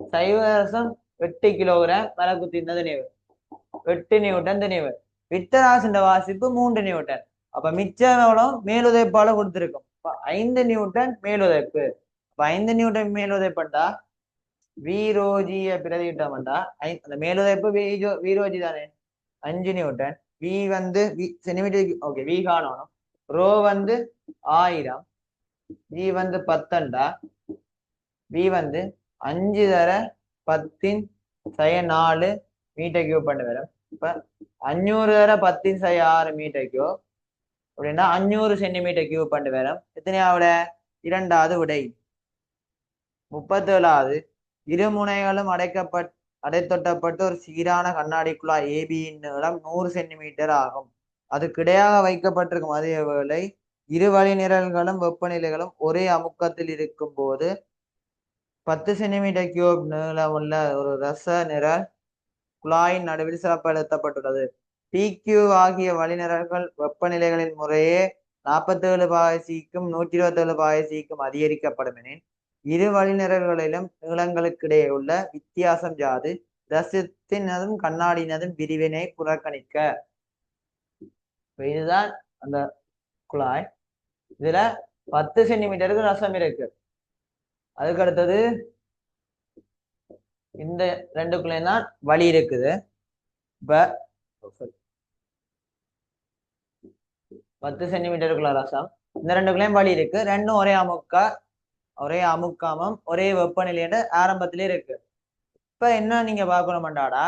0.8 கிலோகிராம் மரக்குத்தின் நினைவு 8 நியூட்டன் நினைவு. வித்தராசின் வாசிப்பு 3 நியூட்டன். அப்ப மிச்சம் எவ்வளவு? மேலுதைப்பால கொடுத்திருக்கும். 5 நியூட்டன் மேலுதைப்பு. அப்ப 5 நியூட்டன் மேலுதைப்பட்டா வீரோஜிய பிரதிட்டா அந்த மேலுதைப்பு வீரோஜி தானே 5 நியூட்டன். வி வந்து சென்டிமீட்டர். ஓகே, வி காணணும். ரோ வந்து 1000. வி வந்து 10 வி வந்து 5 தர 10/4 மீட்டர்³ பண்ணி வரும். இப்ப 500 தர 10/6 மீட்டர்³ அப்படின்னா 500 சென்டிமீட்டர்³ பண்ணி வரும். எத்தனையாவிட? இரண்டாவது விடை. 37வது இருமுனைகளும் அடைத்தொட்டப்பட்டு ஒரு சீரான கண்ணாடி குழாய் ஏபியின் நீளம் 100 சென்டிமீட்டர் ஆகும். அது கிடையாக வைக்கப்பட்டிருக்கும் அதே வேளை இரு வழி நிரல்களும் வெப்பநிலைகளும் ஒரே அமுக்கத்தில் இருக்கும் போது 10 சென்டிமீட்டர்³ நீளமுள்ள ஒரு ரச நிரல் குழாயின் நடுவில் சிறப்படுத்தப்பட்டுள்ளது. PQ ஆகிய வழிநிரல்கள் வெப்பநிலைகளின் முறையே 47°C-க்கும் 127°C-க்கும் அதிகரிக்கப்படும் எனில் இரு வழிநிரல்களிலும் நீளங்களுக்கிடையே உள்ள வித்தியாசம் யாது? ரசத்தினதும் கண்ணாடினதும் பிரிவினை புறக்கணிக்க. இதுதான் அந்த குழாய். இதுல 10 சென்டிமீட்டருக்கு ரசம் இருக்கு. அதுக்கு அடுத்தது இந்த ரெண்டுக்குள்ளேயும் தான் வழி இருக்குது. இப்ப 10 சென்டிமீட்டருக்குள்ள ரசம், இந்த ரெண்டுக்குள்ளேயும் வழி இருக்கு. ரெண்டும் ஒரே அமுக்காமம் ஒரே வெப்பநிலையோட ஆரம்பத்திலே இருக்கு. இப்ப என்ன நீங்க பார்க்கணும்டாடா,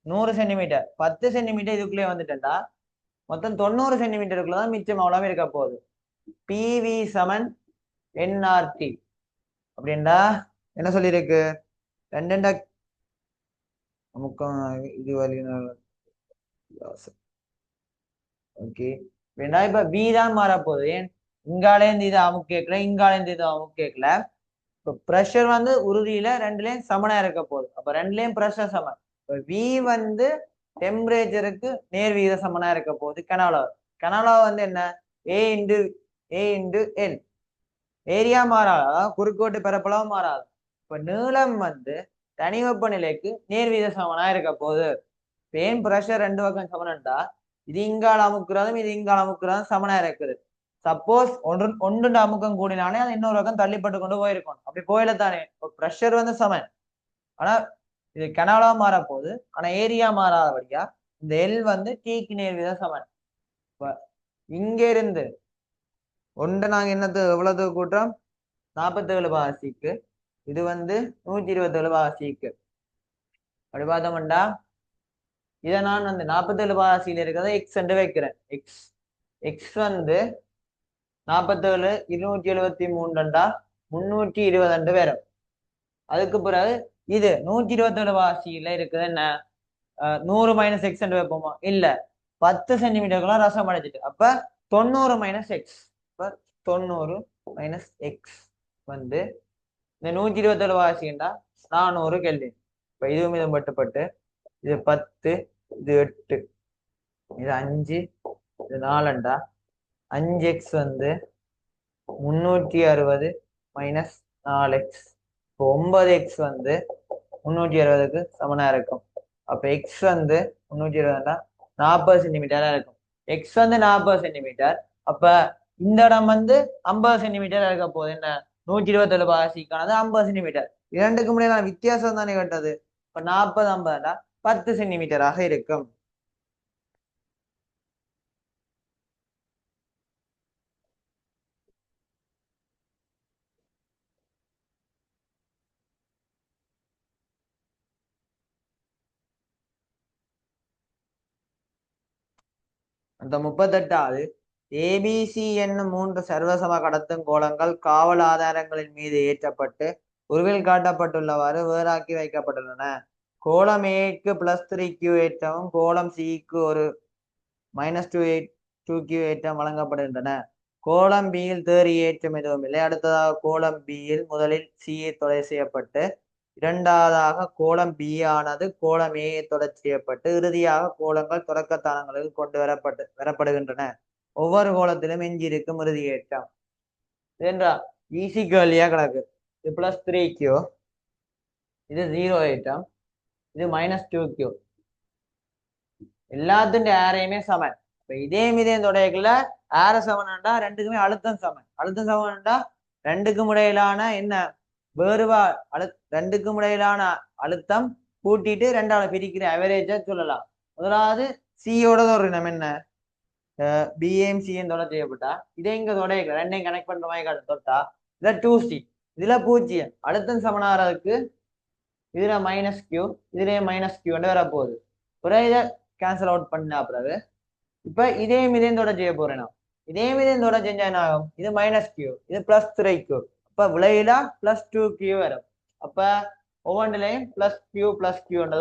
100 சென்டிமீட்டர் 10 சென்டிமீட்டர் இதுக்குள்ளே வந்துட்டா மொத்தம் 90 சென்டிமீட்டருக்குள்ளதான் மிச்சம் அவ்வளவு இருக்க போகுது. பிவி சமன் என்ஆர்டி அப்படின்டா என்ன சொல்லியிருக்கு, ரெண்டு அமுக்கம் இது வழி. ஓகே, வேண்டா இப்ப பி தான் மாறப்போகுது. ஏன் இங்காலேருந்து இது அமுக்கு கேட்கல, இங்காலேருந்து இது அமுக்கு கேட்கல. இப்போ ப்ரெஷர் வந்து உறுதியில ரெண்டுலயும் சமனா இருக்க போகுது. அப்ப ரெண்டுலயும் ப்ரெஷர் சமன். இப்போ வி வந்து டெம்பரேச்சருக்கு நேர் விகித சமனா இருக்க போகுது. கனாலா வந்து என்ன, ஏ இன்டு எல். ஏரியா மாறாது, குறுக்கோட்டு பரப்பளவு மாறாது. இப்ப நீளம் வந்து தனி வெப்பநிலைக்கு நேர் விகித சமனா இருக்க போகுது. ஏன் ப்ரெஷர் ரெண்டு பக்கம் சமனண்டா, இது இங்கால அமுக்குறதும் இது இங்கால அமுக்குறதும் சமனா இருக்குது. சப்போஸ் ஒன்று அமுக்கம் கூடினாலே அது இன்னொரு பக்கம் தள்ளிப்பட்டு கொண்டு போயிருக்கணும். அப்படி போயில தானே. இப்போ ப்ரெஷர் வந்து சமன், ஆனா இது கனாலா மாற போகுது. ஆனா ஏரியா மாறாதபடியா இந்த எல் வந்து டீக்கு நேர் விகித சமன். இங்க இருந்து ஒன்று நாங்க என்னது எவ்வளவு கூட்டுறோம், 47 பாசிக்கு. இது வந்து 127 பாசிக்கு. அப்படி பார்த்தோம்டா இதை நான் வந்து 47 பாசியில இருக்கிறத எக்ஸ் என்று வைக்கிறேன். எக்ஸ் வந்து 47 273 320 வரும். அதுக்கு பிறகு இது 127 வாசியில இருக்குது என்ன, 100 மைனஸ் எக்ஸ் என்று வைப்போமா, இல்ல 10 சென்டிமீட்டருக்குலாம் ரசம் அடைச்சிட்டு. அப்ப 90 மைனஸ் எக்ஸ். இப்ப 90 மைனஸ் எக்ஸ் வந்து இந்த 127 வாசிண்டா 400 கெல்வின். இப்ப இதுவும் இதுவும் பட்டு இது 10, இது 8, இது 5, இது 4 5x வந்து 360 மைனஸ் 4x. இப்போ 9x வந்து 360க்கு சமனா இருக்கும். அப்ப எக்ஸ் வந்து 320 40 சென்டிமீட்டரா இருக்கும். எக்ஸ் வந்து 40 சென்டிமீட்டர். அப்ப இந்த இடம் வந்து 50 சென்டிமீட்டர் இருக்க போகுது. என்ன, 127 பாசிக்கானது 50 சென்டிமீட்டர். இரண்டுக்கு முன்னாடி வித்தியாசம் தானே கட்டது. இப்ப 40 50 10 சென்டிமீட்டராக இருக்கும். அந்த 38வது, ஏபிசி என்னும் 3 சர்வசம கடத்தும் கோளங்கள் காவல் ஆதாரங்களின் மீது ஏற்றப்பட்டு உருவில் காட்டப்பட்டுள்ளவாறு வேறாக்கி வைக்கப்பட்டுள்ளன. கோளம் ஏக்கு +3Q ஏற்றமும் கோளம் சிக்கு ஒரு -2Q ஏற்றம் வழங்கப்படுகின்றன. கோளம் பியில் தேறி ஏற்றம் எதுவும் இல்லை. அடுத்ததாக கோளம் பியில் முதலில் சிஏ தொலை செய்யப்பட்டு இரண்டாவதாக கோளம் பி ஆனது கோளம் ஏ தொடர் செய்யப்பட்டு இறுதியாக கோளங்கள் தொடக்கத்தானங்களுக்கு கொண்டு வரப்படுகின்றன. ஒவ்வொரு கோளத்திலும் எஞ்சியிருக்கும் இறுதி ஏற்றம் என்றா ஈஸி கேள்வியா கிடக்கு. இது +3Q, இது 0 ஏற்றம், இது -2Q. எல்லாத்துடைய ஆரையுமே சமன். இப்ப இதே தொடையக்குள்ள ஆர சமன்டா ரெண்டுக்குமே அழுத்தம் சமன். அழுத்தம் சமன்டா ரெண்டுக்கும் இடையிலான என்ன வேறுபா ரெண்டுக்கும் இடையிலான அழுத்தம் கூட்டிட்டு ரெண்டால பிரிக்கிற அவரேஜா சொல்லலாம். முதலாவது சியோட ஒரு நம்ம என்ன பிஎம்சின்னு தொட செய்யப்பட்டா இதே இங்க தொடையல ரெண்டையும் கனெக்ட் பண்ற மாதிரி தொட்டா இதுல 2C, இதுல 0. அழுத்தம் சமனாகிறதுக்கு இதுல -Q, இதுலயே -Q வர போகுது. ஒரே இதை கேன்சல் அவுட் பண்ணா பிறகு இப்ப இதே தொட செய்ய போறேன். இதே தொட செஞ்சா என்ன ஆகும், இது -Q, இது +3Q. அப்ப விளையில +2Q வரும். அப்ப ஒவ்வொன்றிலையும் +Q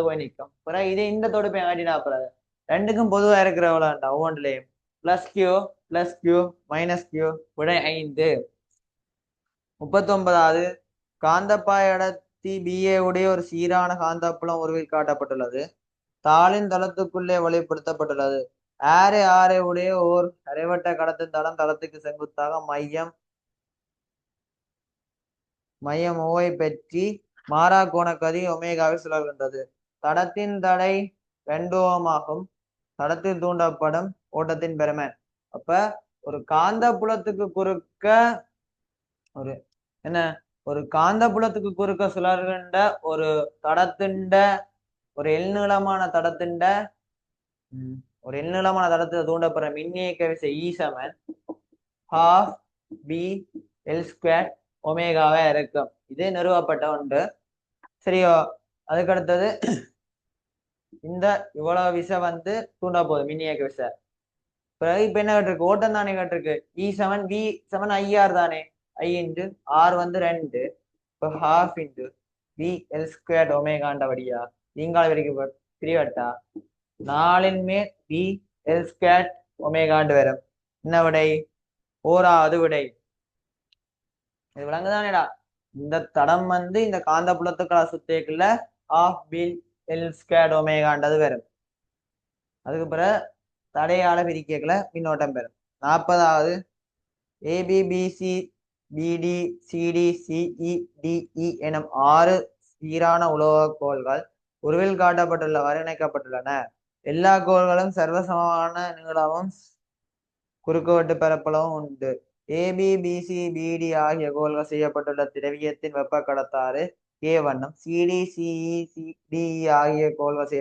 போய் நிற்கும். பிறகு இதே இந்த தொடுப்பை ஆடினா பிறகு ரெண்டுக்கும் பொதுவா இருக்கிற எவ்வளோண்டா, ஒவ்வொன்றிலையும் +Q -Q விடை 5. 39வது, காந்தப்பாய் அடர்த்தி BA உடைய ஒரு சீரான காந்தப்புலம் உருவில் காட்டப்பட்டுள்ளது. தாளின் தளத்துக்குள்ளே வெளிப்படுத்தப்பட்டுள்ளது. ஆரை உடைய ஓர் அரைவட்ட கடத்தும் தளம் தளத்துக்கு செங்குத்தாக மையம் ஓவை பற்றி மாறா கோணக்கதி ஒமேகாவை சுழல்கின்றது. தடத்தின் தடை 2 ஓம் ஆகும். தடத்தில் தூண்டப்படும் ஓட்டத்தின் பெருமன். அப்ப ஒரு காந்த புலத்துக்கு குறுக்க ஒரு என்ன ஒரு காந்த புலத்துக்கு குறுக்க சுழல்கின்ற ஒரு தடத்திண்ட ஒரு எல்நீளமான தடத்திண்ட ஒரு எல்நீளமான தடத்தில் தூண்டப்படுற மின்னியக்க விசை E சமன் ½ B² ஒமேகாவா இருக்கும். இது நிறுவப்பட்ட ஒன்று. சரியோ? அதுக்கு அடுத்தது இந்த இவ்வளவு விசை வந்து தூண்ட போகுது மின்னியக்க விசை. பிறகு இப்ப என்ன கேட்டிருக்கு? ஓட்டம் தானே கேட்டிருக்கு. E சமன் V சமன் IR தானே. I இன்டு R வந்து 2. இப்போ ½ இன்டு BL² ஒமேகாண்ட வழியா நீங்கால வரைக்கும் பிரிவட்டா 4 மேல் BL² ஒமேகாண்டு வரும். என்ன விடை? ஓராவது விடை. இது விளங்குதானேடா? இந்த தடம் வந்து இந்த காந்த புலத்துக்கள சுத்தேக்குள்ள ½ BL² ஒமேகாண்டது வரும். அதுக்கு பிறகு தடையால பிரிக்கல மின்னோட்டம் பெறும். 40வது ABBC BD CD CE DE எனும் 6 சீரான உலோக கோள்கள் உருவில் காட்டப்பட்டுள்ள வரையணைக்கப்பட்டுள்ளன. எல்லா கோள்களும் சர்வசமமான நீளமும் குறுக்குவெட்டு பரப்பளவும் உண்டு. ABBC BD ஆகிய கோள்கள் செய்யப்பட்டுள்ள திரவியத்தின் வெப்ப கடத்தாறு K1 CD CE DE ஆகிய கோள்கள்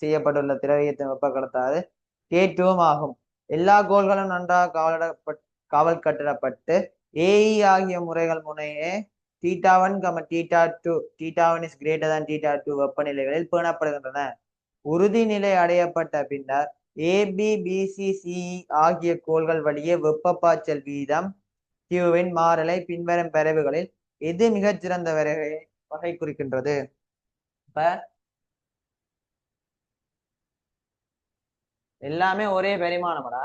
செய்யப்பட்டுள்ள திரவியத்தின் வெப்ப கடத்தாறு K2 ஆகும். எல்லா கோள்களும் நன்றாக காவல் கட்டிடப்பட்டு AE ஆகிய முறைகள் முனையே θ1, θ2 θ1 is greater than θ2 வெப்பநிலைகளில் பேணப்படுகின்றன. உறுதிநிலை அடையப்பட்ட பின்னர் ABBCCE ஆகிய கோள்கள் வழியே வெப்ப பாய்ச்சல் வீதம் Qவின் மாறலை பின்வரும் வரைவுகளில் எது மிகச்சிறந்த வகை குறிக்கின்றது? இப்ப எல்லாமே ஒரே பரிமாணமடா.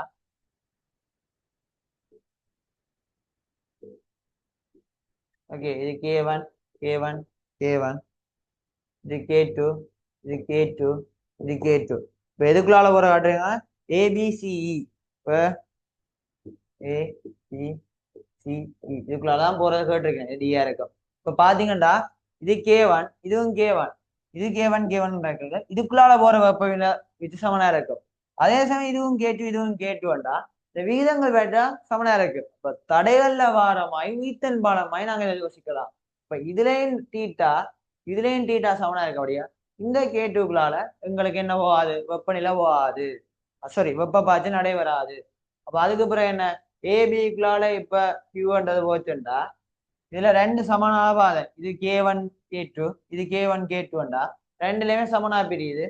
ஓகே, இது K1 K1 K1, இது K2 இது K2 இது K2. இப்ப எதுக்குள்ளால போற காட்டுறீங்க? ABCE. இப்ப ABCE இதுக்குள்ளதான் போறது கேட்டிருக்கேன். டியா இருக்கும். இப்ப பாத்தீங்கன்னா இது K1 இதுவும் K1 இது K1 K1 இருக்குது. இதுக்குள்ளால போற வெப்ப சமனா இருக்கும். அதே சமயம் இதுவும் இதுவும் K2 இந்த விகிதங்கள் வேட்டா சமனா இருக்கு. இப்ப தடைகள்ல வாரமாய் வீத்தன் பாலமாய் நாங்க யோசிக்கலாம். இப்ப இதுலயும் தீட்டா சமனா இருக்க அப்படியா இந்த K2க்குள்ளால எங்களுக்கு என்ன போகாது? வெப்பநிலை போகாது. சாரி, வெப்ப பாய்ச்சல் நடைபெறாது. அப்ப அதுக்கு பிறகு என்ன? ABக்குள்ளால இப்ப Qன்றது போச்சுண்டா இதுல 2 சமனான பாதை. இது K1 K2 இது K1 K2 ரெண்டுலயுமே சமனா பிரியுது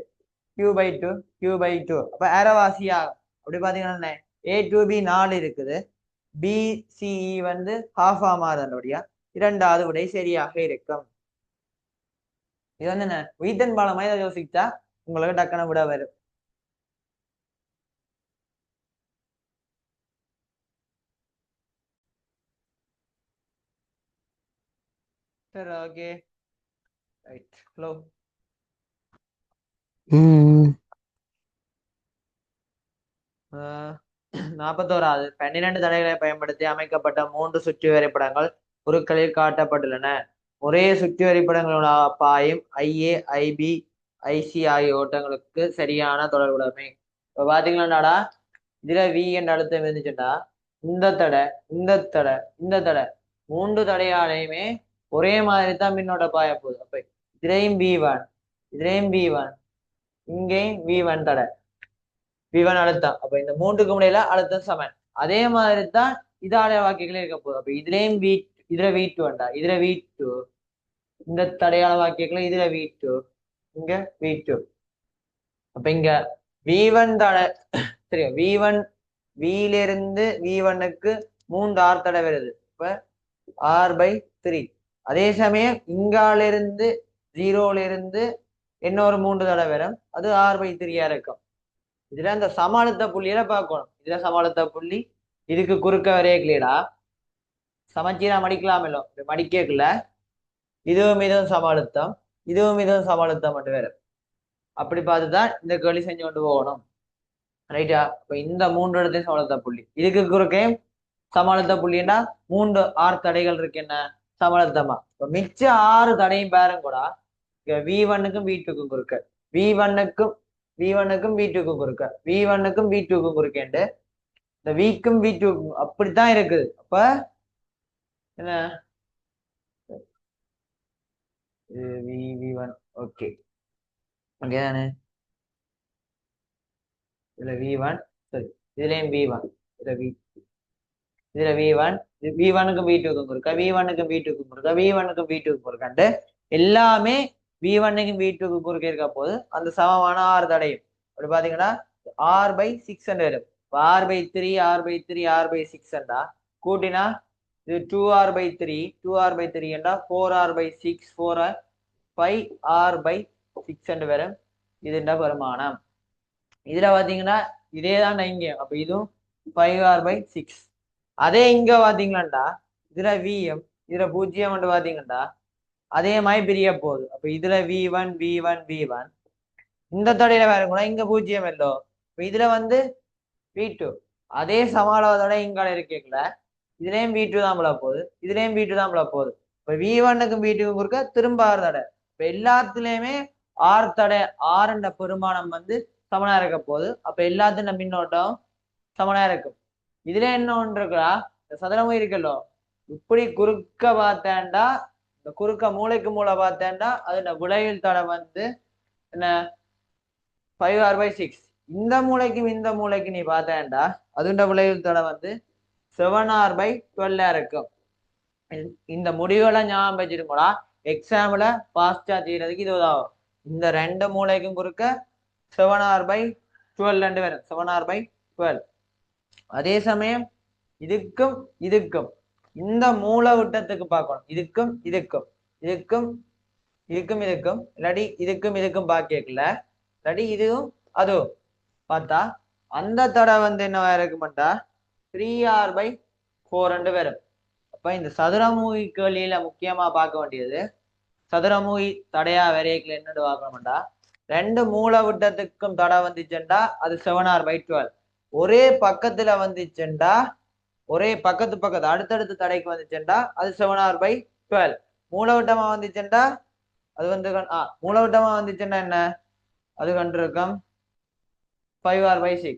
Q/2 Q/2. அப்ப அரைவாசியா அப்படி பாத்தீங்கன்னா A2B 4 இருக்குது. BCE வந்து ½ மாறுதல்படியா இரண்டாவது விடை சரியாக இருக்கும். இது வந்து என்ன வீத்தன் பாலமா இதை யோசிச்சா உங்களுக்கு டக்குன விட வரும். சரி, ஓகே, ரைட், ஹலோ. 41வது 12 தடைகளை பயன்படுத்தி அமைக்கப்பட்ட 3 சுற்று வரைபடங்கள் குறுக்களில் காட்டப்பட்டுள்ளன. ஒரே சுற்று வரைபடங்களோட பாயும் IA IB IC ஆகிய ஓட்டங்களுக்கு சரியான தொடர்புடைமை. இப்ப பாத்தீங்களாடா இதுல V என்ற அழுத்தம் இருந்துச்சுட்டா இந்த தடை இந்த தடை 3 தடையாலையுமே ஒரே மாதிரி தான் மின்னோட்ட பாய போகுது. அப்ப இதுலையும் V1 இதுலையும் V1 இங்கேயும் V1 தடை V1 அழுத்தம். அப்ப இந்த 3க்கு முறையில அழுத்தம் சமன். அதே மாதிரி தான் இதாலய வாக்கியங்களே இருக்க போகுது. அப்ப இதுலயும் இதுல V2 இதுல V2 இந்த தடையாள வாக்கியங்களும் இதுல V2 இங்க V2. அப்ப இங்க V1 தடை சரி V1 Vல இருந்து V1க்கு 3 R தடை வருது. இப்ப R/3. அதே சமயம் இங்கால இருந்து 0ல இருந்து இன்னொரு 3 தடை வரும். அது R/3 இருக்கும். இதுல இந்த சமாளித்த புள்ளியில பார்க்கணும். இதுல சமாளித்த புள்ளி இதுக்கு குறுக்க வரையக்கலடா சமச்சீரா மடிக்கலாம் இல்ல மடிக்கல இதுவும் இதுவும் சமாளித்தம் இதுவும் இதுவும் சமாளித்தம் மட்டும் வேற. அப்படி பார்த்துதான் இந்த கேள்வி செஞ்சு கொண்டு போகணும். ரைட்டா? இப்ப இந்த 3 இடத்தையும் சமாளித்த புள்ளி இதுக்கு குறுக்கே சமாளித்த புள்ளின்னா 3 R தடைகள் இருக்கு. என்ன சமணத்தமா. இப்ப மிச்ச 6 தடையும் பாருங்க கூட V1க்கும் V2க்கும் குறுக்க V1க்கும் V1க்கும் V2க்கும் குறுக்க V1க்கும் V2க்கும் குறுக்கேண்டு இந்த Vக்கும் V2க்கும் அப்படித்தான் இருக்குது. அப்ப என்ன V1 ஓகே ஓகே தானே. இதுல V1 சரி, இதுலயும் V1 இதுல V1 V1க்கும் V2க்கும் குறுக்க V1க்கும் V2க்கும் குறுக்க V1க்கும் V2க்கும் குறுக்கண்டு எல்லாமே V1க்கும் V2க்கும் குறுக்க இருக்க போது அந்த சமமான 6 தடையும் அப்படி பாத்தீங்கன்னா R/6 வரும். R/3 R/3 R/6 கூட்டினா இது 2R/3 2R/3 என்றா 4R/6 4R 5R/6 வரும். இதுண்டா பெருமானம். இதுல பாத்தீங்கன்னா இதேதான் இங்க. அப்ப இதுவும் 5R/6. அதே இங்க பாத்தீங்களாண்டா இதுல விஎம் இதுல 0 பாத்தீங்கன்னா அதே மாதிரி பிரிய போகுது. அப்ப இதுல V1 V1 V1 இந்த தடையில வேற கூட இங்க 0 இல்லோ. இப்ப இதுல V2 அதே சமாளத்தோட இங்க இருக்கல. இதுலயும் V2 தான் விழ போகுது, இதுலயும் V2 தான் விழ போகுது. இப்ப V1க்கும் V2க்கும் குறுக்க திரும்ப 6 தடை. இப்ப எல்லாத்துலயுமே 6 தடை 6 பெருமானம் சமனா இருக்க போகுது. அப்ப எல்லாத்தையும் மின்னோட்டம் சமனா இருக்கும். இதுல என்ன ஒன்று இருக்கா, இந்த சதுரமும் இருக்கல்லோ, இப்படி குறுக்க பார்த்தேன்டா இந்த குறுக்க மூளைக்கு மூளை பார்த்தேன்டா அது விளைவில் தடை என்ன 5R/6. இந்த மூளைக்கும் இந்த மூளைக்கு நீ பார்த்தேன்டா அதுண்ட விளைவில் தடை 7R/12 இருக்கும். இந்த முடிவுகளை ஞாபகம் வச்சிருக்கோடா எக்ஸாம்ல பாஸ்டா செய்யறதுக்கு இது உதவும். இந்த 2 மூளைக்கும் குறுக்க 7R/12 வரும். 7R/12. அதே சமயம் இதுக்கும் இதுக்கும் இந்த மூலவிட்டத்துக்கு பார்க்கணும். இதுக்கும் இதுக்கும் இதுக்கும் இதுக்கும் இதுக்கும் இல்லாட்டி இதுக்கும் இதுக்கும் பாக்கல இல்லாட்டி இதுவும் அதுவும் பார்த்தா அந்த தடை என்னவா இருக்குமாட்டா 3R/4 வரும். அப்ப இந்த சதுரமூகி கேள்வியில முக்கியமா பார்க்க வேண்டியது சதுரமூகி தடையா வரையக்குல என்னன்னு பார்க்கணும்டா 2 மூலவிட்டத்துக்கும் தடை வந்துச்சுண்டா அது 7R/12. ஒரே பக்கத்துல வந்துச்சுண்டா ஒரே பக்கத்து அடுத்தடுத்து தடைக்கு வந்துச்சுண்டா அது 7R/12. மூலவிட்டமா வந்துச்சுண்டா அது மூலவிட்டமா வந்துச்சுன்னா என்ன அது கண்டிருக்கும் 5R/6.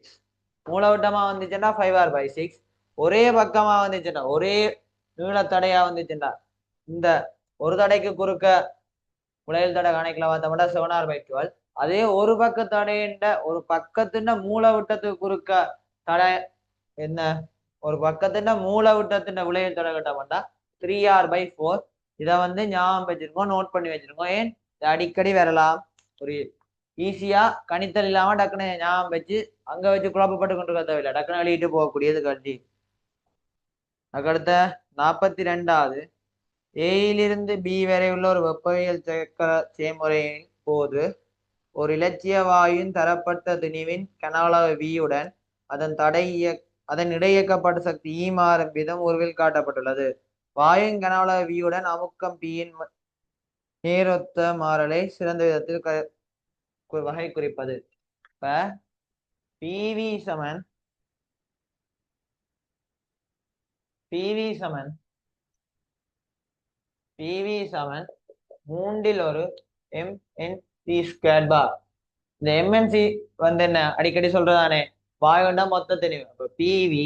மூலவிட்டமா வந்துச்சுன்னா 5R/6. ஒரே பக்கமா வந்துச்சுண்டா ஒரே நீள தடையா வந்துச்சுண்டா இந்த ஒரு தடைக்கு குறுக்க உலகில் தடை கணக்கில் பார்த்தோம்னா 7R/12. அதே ஒரு பக்க தடைன்ற ஒரு பக்கத்தின் மூலவிட்டத்துக்கு குறுக்க தடை என்ன ஒரு பக்கத்தின் மூலவிட்டத்தின் விளைவில் தடை கட்டமாட்டா 3R/4. இதை ஞாபகம் வச்சிருக்கோம், நோட் பண்ணி வச்சிருக்கோம். ஏன் அடிக்கடி வரலாம். ஒரு ஈஸியா கணித்தல் இல்லாம டக்குனு ஞாபகம் வச்சு அங்க வச்சு குழப்பப்பட்டு கொண்டு இருக்க தேவையில்லை, டக்குனு எழுதிட்டு போகக்கூடியது கல்வி. அதுக்கடுத்த 42வது ஏயிலிருந்து பி வரை உள்ள ஒரு வெப்பவியல் சக்கர செயல்முறையின் போது ஒரு இலட்சிய வாயுவின் தரப்பட்ட திணிவின் கனவளவு வியுடன் அதன் இடையக்கப்பட்ட சக்தி ஈ மாறும் விதம் உருவில் காட்டப்பட்டுள்ளது. வாயுவின் கனவளவு வியுடன் அமுக்கம் பியின் நேரொத்த மாறலை சிறந்த விதத்தில் வகை குறிப்பது. இப்ப பிவி சமன் மூன்றில் ஒரு mnc². இந்த எம்என்சி என்ன அடிக்கடி சொல்றதானே வாயுண்டா மொத்த தெளிவு. அப்ப பிவி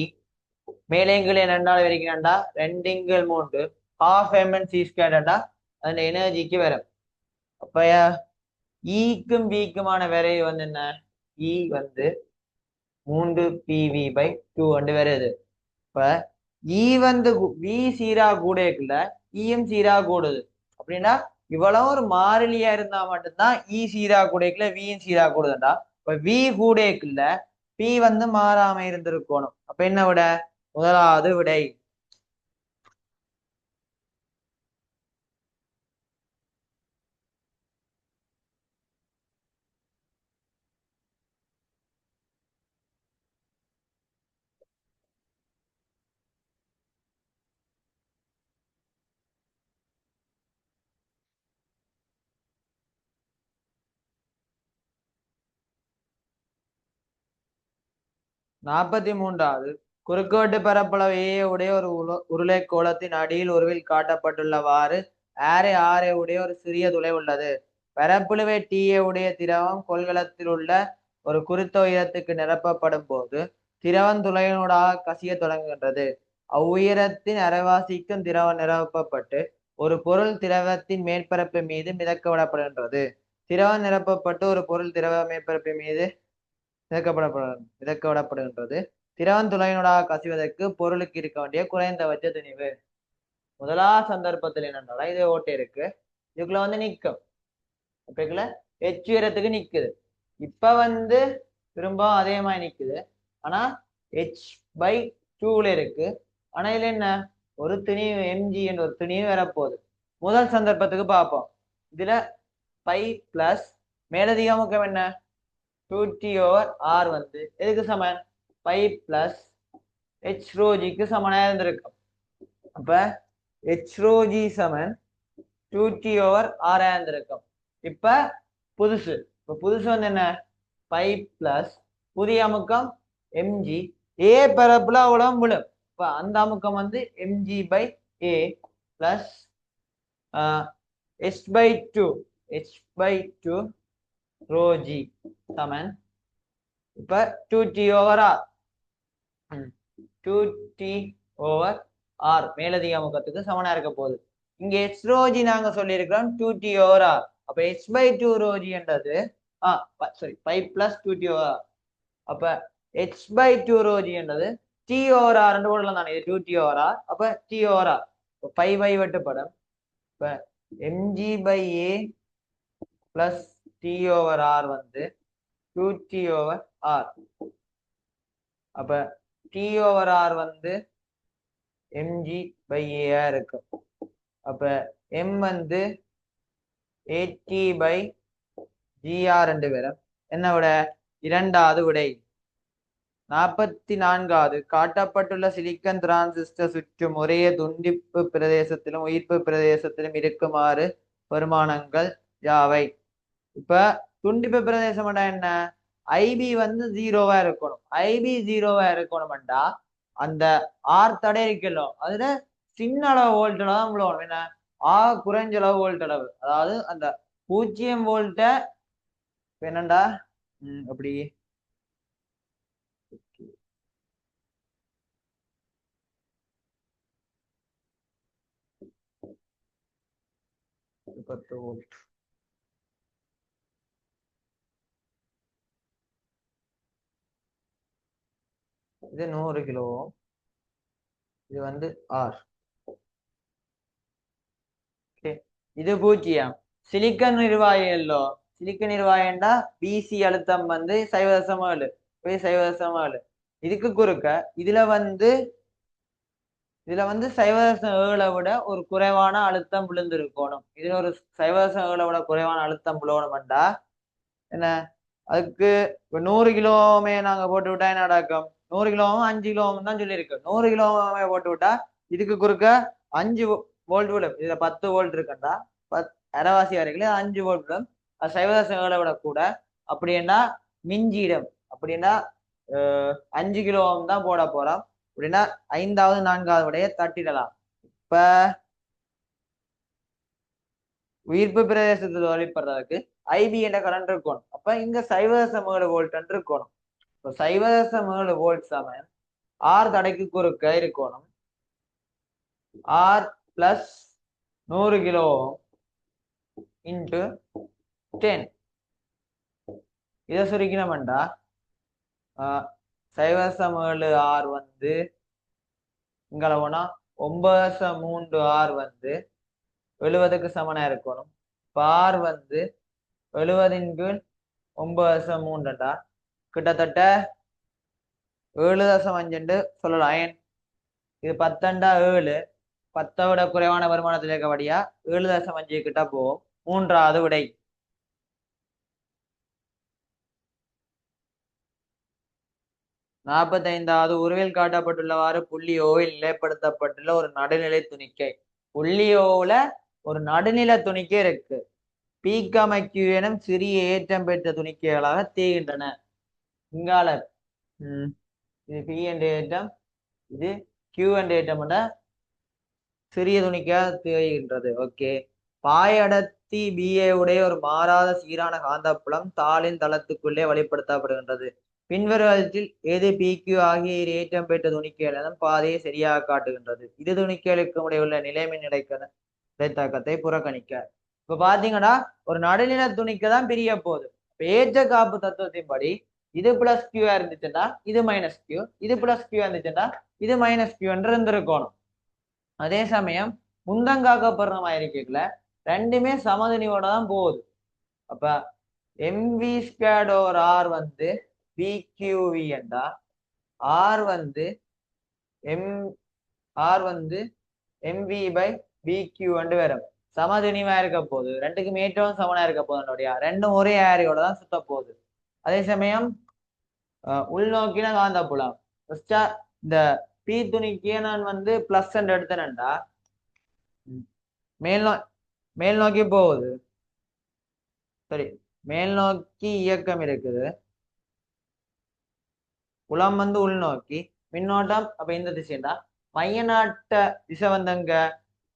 மேலேங்கில் ரெண்டாவது வரைக்கும் 2×3 12mnc². அந்த எனர்ஜிக்கு வரும். அப்ப ஈக்கும் பிக்குமான விரை என்ன இ 3PV/2 வருது. இப்ப ஈ வி சீரா கூடக்குள்ள ஈயும் சீரா கூடுது. அப்படின்னா இவ்வளவு ஒரு மாறிலியா இருந்தா மட்டும்தான் ஈ சீரா கூடக்குள்ள வியும் சீரா கூடுதுண்டா. இப்ப வி கூடக்குள்ள பி மாறாம இருந்திருக்கணும். அப்ப என்ன விட முதலாவது விடை. நாற்பத்தி மூன்றாவது குறுக்குவெட்டு பரப்பளவு ஏ உடைய ஒரு உருளை கோளத்தின் அடியில் உருவில் காட்டப்பட்டுள்ளவாறு ஆரை உடைய ஒரு சிறிய துளை உள்ளது. பரப்புழுவை டீஏ உடைய திரவம் கொள்கலத்தில் உள்ள ஒரு குறித்த உயரத்துக்கு நிரப்பப்படும் போது திரவம் துளையினூடாக கசிய தொடங்குகின்றது. அவ்வுயரத்தின் அரைவாசிக்கும் திரவம் நிரப்பப்பட்டு ஒரு பொருள் திரவத்தின் மேற்பரப்பு மீது மிதக்க விடப்படுகின்றது. திரவம் நிரப்பப்பட்டு ஒரு பொருள் திரவ மேற்பரப்பு மீது மிதக்க விடப்படுகின்றது. திரவம் துளையினூடாக கசிவதற்கு பொருளுக்கு இருக்க வேண்டிய குறைந்தபட்ச துணிவு. முதலாவது சந்தர்ப்பத்தில் என்னன்னா இது ஓட்டை இருக்கு, இதுக்குள்ள வந்து நிக்கும், இப்பக்குள்ள எச் உயரத்துக்கு நிக்குது. இப்ப வந்து திரும்ப அதே மாதிரி நிக்குது, ஆனா h/2 இருக்கு. ஆனா இதுல என்ன ஒரு துணிவு mg என்ற ஒரு துணிவு வரப்போகுது. முதல் சந்தர்ப்பத்துக்கு பார்ப்போம். இதுல பை பிளஸ் மேலதிக முக்கம் என்ன 2t/r வந்து எதுக்கு சமன் பை பிளஸ் h ρgக்கு சமனாக இருந்திருக்கும். அப்ப h ρg சமன் 2t/r இருந்திருக்கும். இப்ப புதுசு வந்து என்ன பை பிளஸ் புதிய அமுக்கம் mg ஏ பரப்புல அவ்வளவு விழும். இப்ப அந்த அமுக்கம் வந்து mg/a பிளஸ் h/2 ρg சமன் இப்ப 2t/r 2t/r மேலதிக அமுக்கத்துக்கு சமனா இருக்க போகுது. இங்க h ρg நாங்க சொல்லியிருக்கிறோம் 2t/r. அப்ப h/2 ρg என்றது சாரி பை பிளஸ் 2t/r. அப்ப h/2 ρg என்றது t/r என்று போடலாம் தானே, இது 2t/r. அப்ப t/r பை வெட்டுப்படும். இப்ப mg/a பிளஸ் t/r வந்து 2t/r. அப்ப t/r வந்து mg/a இருக்கும். அப்ப m வந்து at/gr என்று வரும். என்ன விட இரண்டாவது விடை. 44வது காட்டப்பட்டுள்ள சிலிக்கன் டிரான்சிஸ்டர் சுற்றும் ஒரே துண்டிப்பு பிரதேசத்திலும் உயிர்ப்பு பிரதேசத்திலும் இருக்குமாறு பெருமானங்கள் யாவை? இப்ப துண்டிப்பு பிரதேசம் என்ன, ஐபி வந்து 0வா இருக்கணும். ஐபி 0வா இருக்கணும்டா அந்த ஆர் தடை இருக்கலோ அதுல சின்ன அளவு வோல்ட் தான் விழுவணும். என்ன குறைஞ்ச அளவு வோல்ட் அளவு, அதாவது அந்த 0 வோல்ட்ட என்னண்டா அப்படி வோல்ட் இது 100 கிலோ, இது வந்து ஆர். இது 0. சிலிக்கன் நிர்வாயல்லோ, சிலிக்கன் நிர்வாயண்டா பிசி அழுத்தம் வந்து 0.7 0.7. இதுக்கு குறுக்க இதுல வந்து 0.7 விட ஒரு குறைவான அழுத்தம் விழுந்திருக்கணும். இதுல ஒரு 0.7 விட குறைவான அழுத்தம் விழணும்டா என்ன, அதுக்கு இப்ப 100 கிலோமே நாங்க போட்டு விட்டா என்ன நடக்கும், 100 கிலோவும் 5 கிலோவும் தான் சொல்லியிருக்கு. 100 கிலோமே போட்டு விட்டா இதுக்கு குறுக்க 5 வோல்ட் விடும். இதுல 10 வோல்ட் இருக்குண்டா அரைவாசி வரைக்கும் 5 வோல்ட் விடும். அது 0.7 விட கூட. அப்படின்னா மிஞ்சிடும். அப்படின்னா 5 கிலோவும் தான் போட போறோம். அப்படின்னா 5வது 4வது விடைய தட்டிடலாம். இப்ப உயிர்ப்பு பிரதேசத்தில் வழிபடுறதுக்கு ஐபி என்ற கரண்ட் இருக்கணும். அப்ப இங்க 0.7 வோல்ட் இருக்கணும். இப்போ 0.7 வோல்ட் சமயம் ஆர் தடைக்கு குறுக்க இருக்கணும். R plus 100 kilo into 10. இதை சுருக்கினோம்டா 0.7 ஆர் வந்து இங்கே போனா 9.3 ஆர் வந்து 70க்கு சமனா இருக்கணும். ஆர் வந்து 70/9.3 கிட்டத்தட்ட 7.5 சொல்லலாம். இது 10 10 விட குறைவான வருமானத்தில் இருக்கபடியா 7.5 கிட்ட போகும். 3வது விடை. 45வது உருவில் காட்டப்பட்டுள்ளவாறு புள்ளி ஓவில் நிலைப்படுத்தப்பட்டுள்ள ஒரு நடுநிலை துணிக்கை. புள்ளி ஓவுல ஒரு நடுநிலை துணிக்கை இருக்கு. பீக்கமைக்கு எனும் சிறிய ஏற்றம் பெற்ற துணிக்கைகளாக தேய்கின்றன. இங்கால இது பி என்ற ஏற்றம், இது Q அண்ட் ஏட்டம்னா சிறிய துணிக்காக தேய்கின்றது. ஓகே. பாய் அடர்த்தி BA உடைய ஒரு மாறாத சீரான காந்தப்புலம் தாளின் தளத்துக்குள்ளே வெளிப்படுத்தப்படுகின்றது. பின்வருவதில் எது PQ ஆகிய ஏற்றம் பெற்ற துணிக்கைகளின் பாதையை சரியாக காட்டுகின்றது. இரு துணிக்கைகளுக்கும் இடையுள்ள நிலைமின் இடைத்தாக்கத்தை புறக்கணிக்க. இப்ப பாத்தீங்கன்னா ஒரு நடுநில துணிக்கு தான் பிரிய போகுது. ஏற்ற காப்பு தத்துவத்தின்படி இது பிளஸ் கியூ இருந்துச்சுன்னா இது மைனஸ் கியூ, இது பிளஸ் கியூ இருந்துச்சுன்னா இது மைனஸ் கியூ என்று இருந்திருக்கணும். அதே சமயம் முந்தங்காக்கப்படுற மாதிரி கேட்கல, ரெண்டுமே சமதுணியோட தான் போகுது. அப்ப எம்வி ஸ்கொயர்ட் ஓவர் ஆர் வந்து பிக்யூவி என்றா ஆர் வந்து எம் ஆர் வந்து எம்வி பை பிக்யூ என்று வரும். சமதுணிவா இருக்க போகுது, ரெண்டுக்கும் ஏற்றவும் சமனா இருக்க போகுது, ரெண்டும் ஒரே ஏரியோட தான் சுத்த போகுது. அதே சமயம் உள்நோக்கின காந்தப்புலம் இந்த பி துணிக்கு நான் வந்து பிளஸ் எடுத்தேன்டா மேல் நோக்கி போகுது. சரி, மேல் நோக்கி இயக்கம் இருக்குது, புலம் வந்து உள்நோக்கி, மின்னோட்டம் அப்ப இந்த திசைண்டா மைய நாட்ட திசை வந்தங்க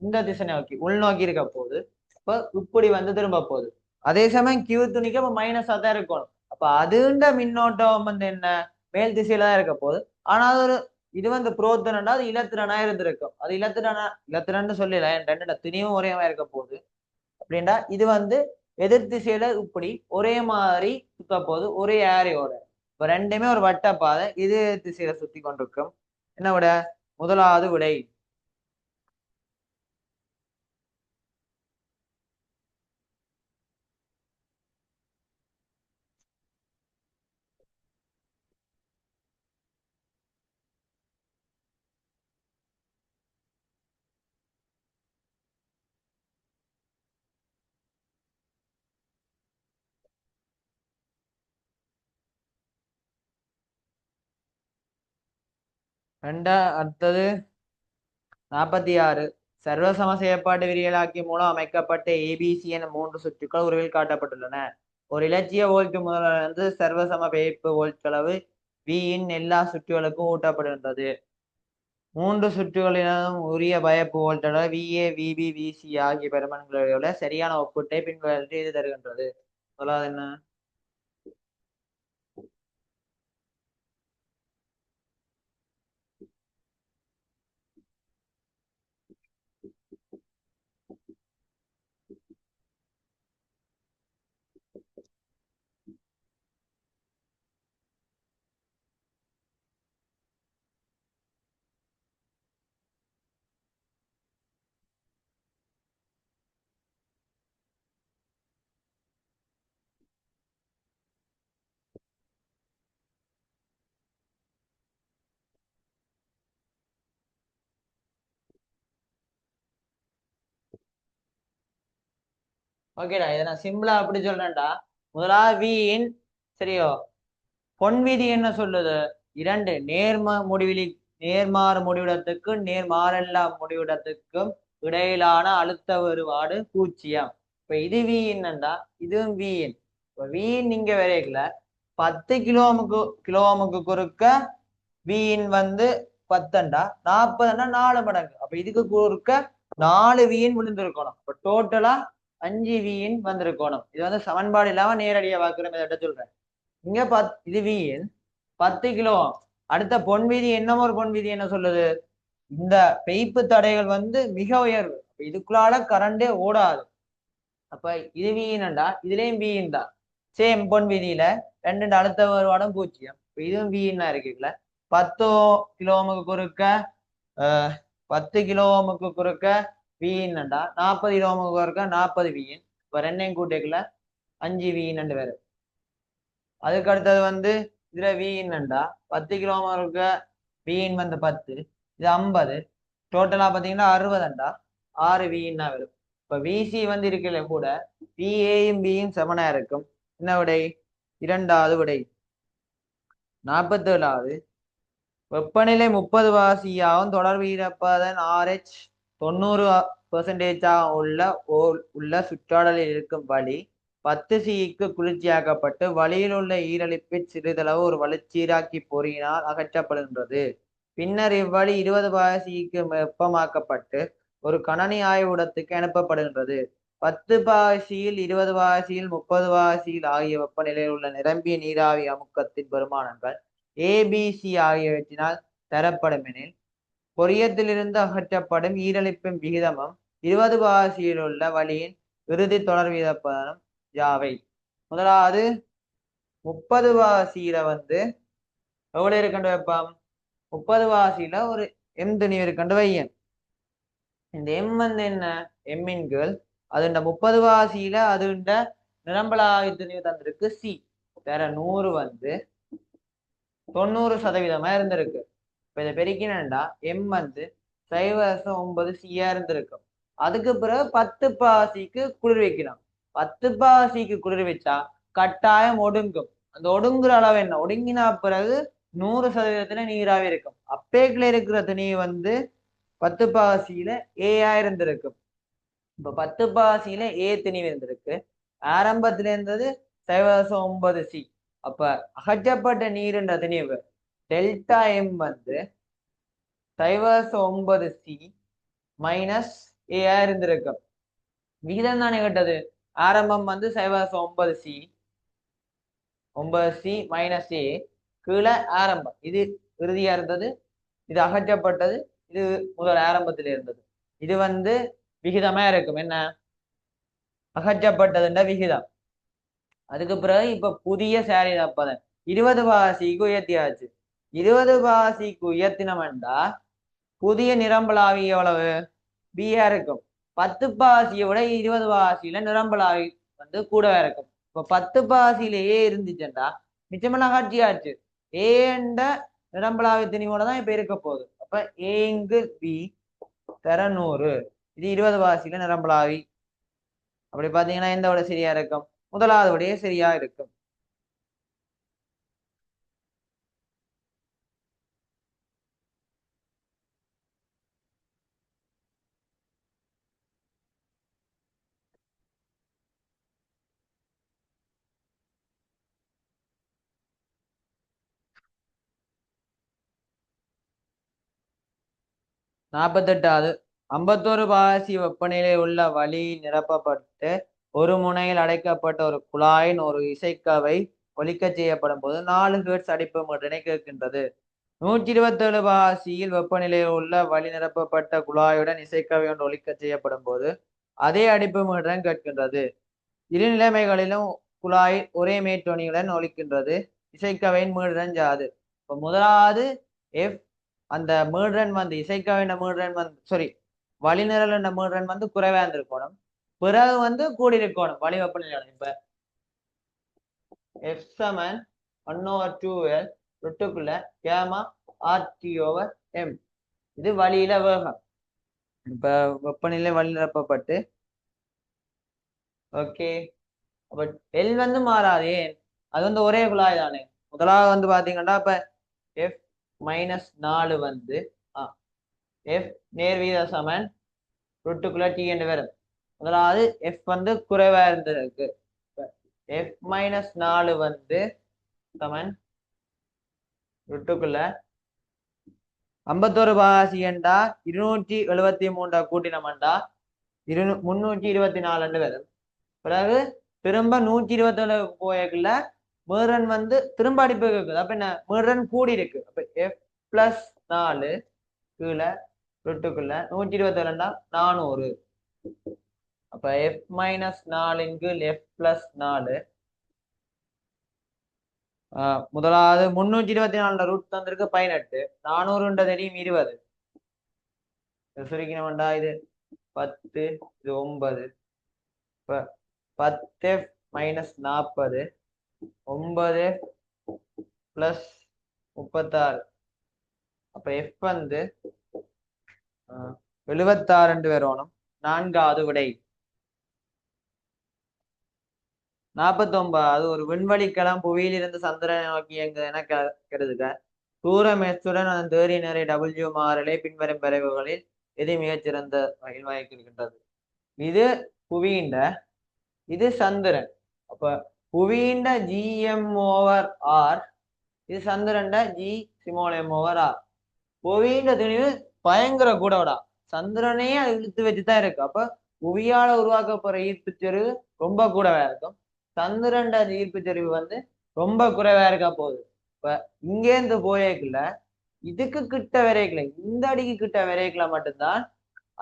இந்த திசை நோக்கி உள்நோக்கி இருக்க போகுது. இப்ப இப்படி வந்து திரும்ப போகுது. அதே சமயம் கியூ துணிக்கு அப்ப மைனஸா தான் இருக்கணும். அப்ப அதுண்ட மின்னோட்டம் வந்து என்ன மேல் திசையில தான் இருக்க போகுது. ஆனா அது ஒரு இது வந்து புரோத்தனண்டா அது இலத்திரனா இருந்திருக்கும். அது இலத்திரன்னு சொல்லல, ரெண்டு துணியும் ஒரே மாதிரி இருக்க போகுது. அப்படின்டா இது வந்து எதிர் திசையில இப்படி ஒரே மாதிரி சுத்த போகுது, ஒரே ஏரியோட. இப்ப ரெண்டுமே ஒரு வட்ட பாதை இது திசையில சுத்தி கொண்டிருக்கும். என்ன விட முதலாவது விடை. அடுத்தது 46. சர்வசம செயற்பாட்டு விரியலாக்கி மூலம் அமைக்கப்பட்ட ABC என 3 சுற்றுக்கள் உருவில் காட்டப்பட்டுள்ளன. ஒரு இலட்சிய வோல்ட் முதலிருந்து சர்வசம பெயர்ப்பு வோல்ட்களவு Vயின் எல்லா சுற்றுகளுக்கும் ஊட்டப்படுகின்றது. 3 சுற்றுகளிலும் உரிய பயப்பு வோல்ட்டளவு VA, VB, VC ஆகிய பெருமன்களுடைய சரியான ஒப்பீட்டை பின்வருமாறு இது தருகின்றது. சொல்லாது என்ன? ஓகேடா, இதை நான் சிம்பிளா அப்படி சொல்றேன்டா. முதலாவது வியின் சரியோ பொன் விதி என்ன சொல்லுது? இரண்டு நேர்மாறு முடிவிடத்துக்கும் நேர்மாறல்லா முடிவிடத்துக்கும் இடையிலான அழுத்த வேறுபாடு 0. இப்ப இது வின்டா இதுவும் வின். இப்ப வின் நீங்க வரைக்கல 10 கிலோமுக்கு குறுக்க வின் வந்து 10 40 4 மடங்கு. அப்ப இதுக்கு குறுக்க 4 வின் விழுந்திருக்கணும். இப்ப டோட்டலா 5 வின் வந்திருக்கணும். இது வந்து சமன்பாடு இல்லாம நேரடியா பாக்குற சொல்றேன். இங்க இது வின் 10 கிலோ. அடுத்த பொன் வீதி என்னமோ ஒரு பொன் வீதி என்ன சொல்லுது? இந்த பெய்ப்பு தடைகள் வந்து மிக உயர்வு, இதுக்குள்ளால கரண்டே ஓடாது. அப்ப இது வீணண்டா இதுலயும் வீண் தான். சேம் பொன் வீதியில ரெண்டு அடுத்த வருவாடம் 0. இதுவும் வீணா இருக்குல்ல. 10 கிலோமுக்கு குறுக்க 10 கிலோமுக்கு குறுக்க வீணண்டா 40 கிலோமுக்கு குறுக்க 40 வீண். இப்ப ரெண்டையும் கூட்டிக்கல 5 வீணண்டு வேறு. அதுக்கு அடுத்தது வந்து இதுல வீணண்டா 10 கிலோமீட்டருக்கு வீண் வந்து 10, இது 50, டோட்டலா பாத்தீங்கன்னா 60 6 வீணா வரும். இப்ப விசி வந்து இருக்குல்ல கூட விஏயும் பியும் சமனா இருக்கும். என்ன விடை? இரண்டாவது விடை. 47வது. வெப்பநிலை 30 வாசியாகவும் தொடர்பு ஈரப்பதன் RH 90% உள்ள சுற்றாடலில் இருக்கும் வழி 10 சிக்கு குளிர்ச்சியாக்கப்பட்டு வழியில் உள்ள ஈரலிப்பை சிறிதளவு ஒரு வலுச்சீராக்கி பொறியினால் அகற்றப்படுகின்றது. பின்னர் இவ்வழி 20 பாசிக்கு வெப்பமாக்கப்பட்டு ஒரு கணனி ஆய்வுடத்துக்கு அனுப்பப்படுகின்றது. 10 பாசியில் 20 பாசியில் 30 பாசியில் ஆகிய வெப்பநிலையில் உள்ள நிரம்பிய நீராவி அமுக்கத்தின் பெருமானங்கள் ஏபிசி ஆகியவற்றினால் தரப்படும் எனில் பொரியத்திலிருந்து அகற்றப்படும் ஈரலிப்பின் விகிதமும் 20 பாசியில் உள்ள வழியின் இறுதி தொடர் வீதப்பதனும் யாவை? முதலாவது 30 பாசியில எவ்வளவு இருக்கின்ற வெப்பம்? 30 வாசியில ஒரு எம் துணிவு இருக்கின்ற வையன். இந்த எம் என்ன? எம்மின் கேள் அது 30 வாசியில அது நிரம்பலாவி துணிவு தந்திருக்கு சி வேற 100 90% இருந்திருக்கு. இப்ப இதை பெருக்கினா எம் 0.9 சியா இருந்திருக்கும். அதுக்கு பிறகு 10 பாசிக்கு குளிர் வைக்கலாம். 10 பாசிக்கு குளிர் வச்சா கட்டாயம் ஒடுங்கும். அந்த ஒடுங்குற அளவு என்ன? ஒடுங்கினா பிறகு 100% நீராவி இருக்கும். அப்பேக்குள்ள இருக்கிற துணி 10 பாசியில ஏயா இருந்திருக்கும். இப்ப 10 பாசியில ஏ துணி இருந்திருக்கு. ஆரம்பத்துல இருந்தது 0.9 சி. அப்ப அகற்றப்பட்ட நீருன்ற துணிவு டெல்டா எம் 0.9 சி மைனஸ் ஏயா இருந்திருக்கும். விகிதம் தானே கேட்டது. ஆரம்பம் 0.9 சி 9 சி மைனஸ் ஏ கீழே ஆரம்பம். இது இறுதியா இருந்தது, இது அகற்றப்பட்டது, இது முதல் ஆரம்பத்தில் இருந்தது. இது விகிதமா இருக்கும். என்ன? அகற்றப்பட்டதுன்ற விகிதம். அதுக்கு பிறகு இப்ப புதிய சாரி தப்பதன் 20 பாசிக்கு உயர்த்தியாச்சு. 20 பாசிக்கு உயர்த்தினோம்டா புதிய நிரம்பலாவி எவ்வளவு? பியா இருக்கும். 10 பாசியை விட 20 பாசியில நிரம்பலாவி கூடவே இருக்கும். இப்ப 10 பாசியிலேயே இருந்துச்சுண்டா மிச்சமெல்லாம் காட்சியாச்சு. ஏண்ட நிரம்பலாவி திணிவோட தான் இப்ப இருக்க போகுது. அப்ப ஏங்கு பி தர 100. இது 20 பாசியில நிரம்பலாவி. அப்படி பாத்தீங்கன்னா எந்த விட சரியா இருக்கும்? முதலாவது விடையே சரியா இருக்கும். நாற்பத்தெட்டாவது 51 பாசி வெப்பநிலை உள்ள வழி நிரப்பப்பட்டு ஒரு முனையில் அடைக்கப்பட்ட ஒரு குழாயின் ஒரு இசைக்கவை ஒலிக்க செய்யப்படும் போது 4 ஹெர்ட்ஸ் அடிப்பு மீட்டரினை கேட்கின்றது. 127 பாசியில் வெப்பநிலையில் உள்ள வழி நிரப்பப்பட்ட குழாயுடன் இசைக்கவை ஒன்று ஒலிக்க செய்யப்படும் போது அதே அடிப்பு மீட்டரன் கேட்கின்றது. இரு நிலைமைகளிலும் குழாய் ஒரே மேற்றொனியுடன் ஒலிக்கின்றது. இசைக்கவையின் மீட்டரன் யாது? இப்ப முதலாவது எஃப் அந்த மீட்டரன் இசைக்கவையின் மீட்டரன் வழிநிரல் என்ற மீட்டரன் குறைவா இருந்திருக்கணும். பிறகு கூடியிருக்கணும் வழி வெப்பநிலை. இப்ப எஃப் சமன் 1/2L ரொட்டுக்குள்ள கேமா RT/M. இது வழியில வேகம். இப்ப வெப்பநிலை வழி நிரப்பப்பட்டு ஓகே. அப்ப எல் மாறாது. ஏன்? அது ஒரே குழாய் தானே. முதலாவது பாத்தீங்கன்னா இப்ப எஃப் -4 எஃப் நேர்வீத சமன் ரொட்டுக்குள்ள டி என்று வரும். முதலாவது எஃப் குறைவா இருந்திருக்கு. எஃப் -4 சமன் ரொட்டுக்குள்ள 51 பாசி என்றா 273 கூட்டினோம்டா 324 வரும். பிறகு திரும்ப 127 போயக்குள்ள மீரன் திரும்ப அடிப்பு இருக்குது. அப்ப என்ன? மீரன் கூடி இருக்கு. அப்ப F+4 கீழே ரொட்டுக்குள்ள 127 400. அப்ப F-4 கீழ் F+4 முதலாவது 324 ரூட் தந்திருக்கு 18. 400 தெரியும் 20. சுருக்கினோம்டா இது 10 இது 9. இப்ப 10F -40 9F +36. அப்ப F 76 வரணும். நான்காவது விடை 49. அது ஒரு விண்வெளிக்கலம் புவியில் இருந்து சந்திரனை நோக்கி என கருதுக. தூரம் எஸ்ஸுடன் அதன் தேறிய நிறை W மாறிலே பின்வரும் பிறகுகளில் எது மிகச்சிறந்த வகையில் வகைக்கின்றது? இது புவியிண்ட, இது சந்திரன். அப்ப புவியிண்ட GM/R, இது சந்திரன்ட G/M/R. புவியின் திணிவு பயங்கர கூடடா. சந்திரனே அது இழுத்து வச்சுதான் இருக்கு. அப்ப புவியால உருவாக்கப்படுற ஈர்ப்பு செறிவு ரொம்ப கூடவா இருக்கும். சந்திரன் ஈர்ப்பு செறிவு வந்து ரொம்ப குறைவா இருக்கா போகுது. இப்ப இங்கேருந்து போயேக்குல இதுக்கு கிட்ட வரைக்கல, இந்த அடிக்கு கிட்ட வரைக்கல மட்டும்தான்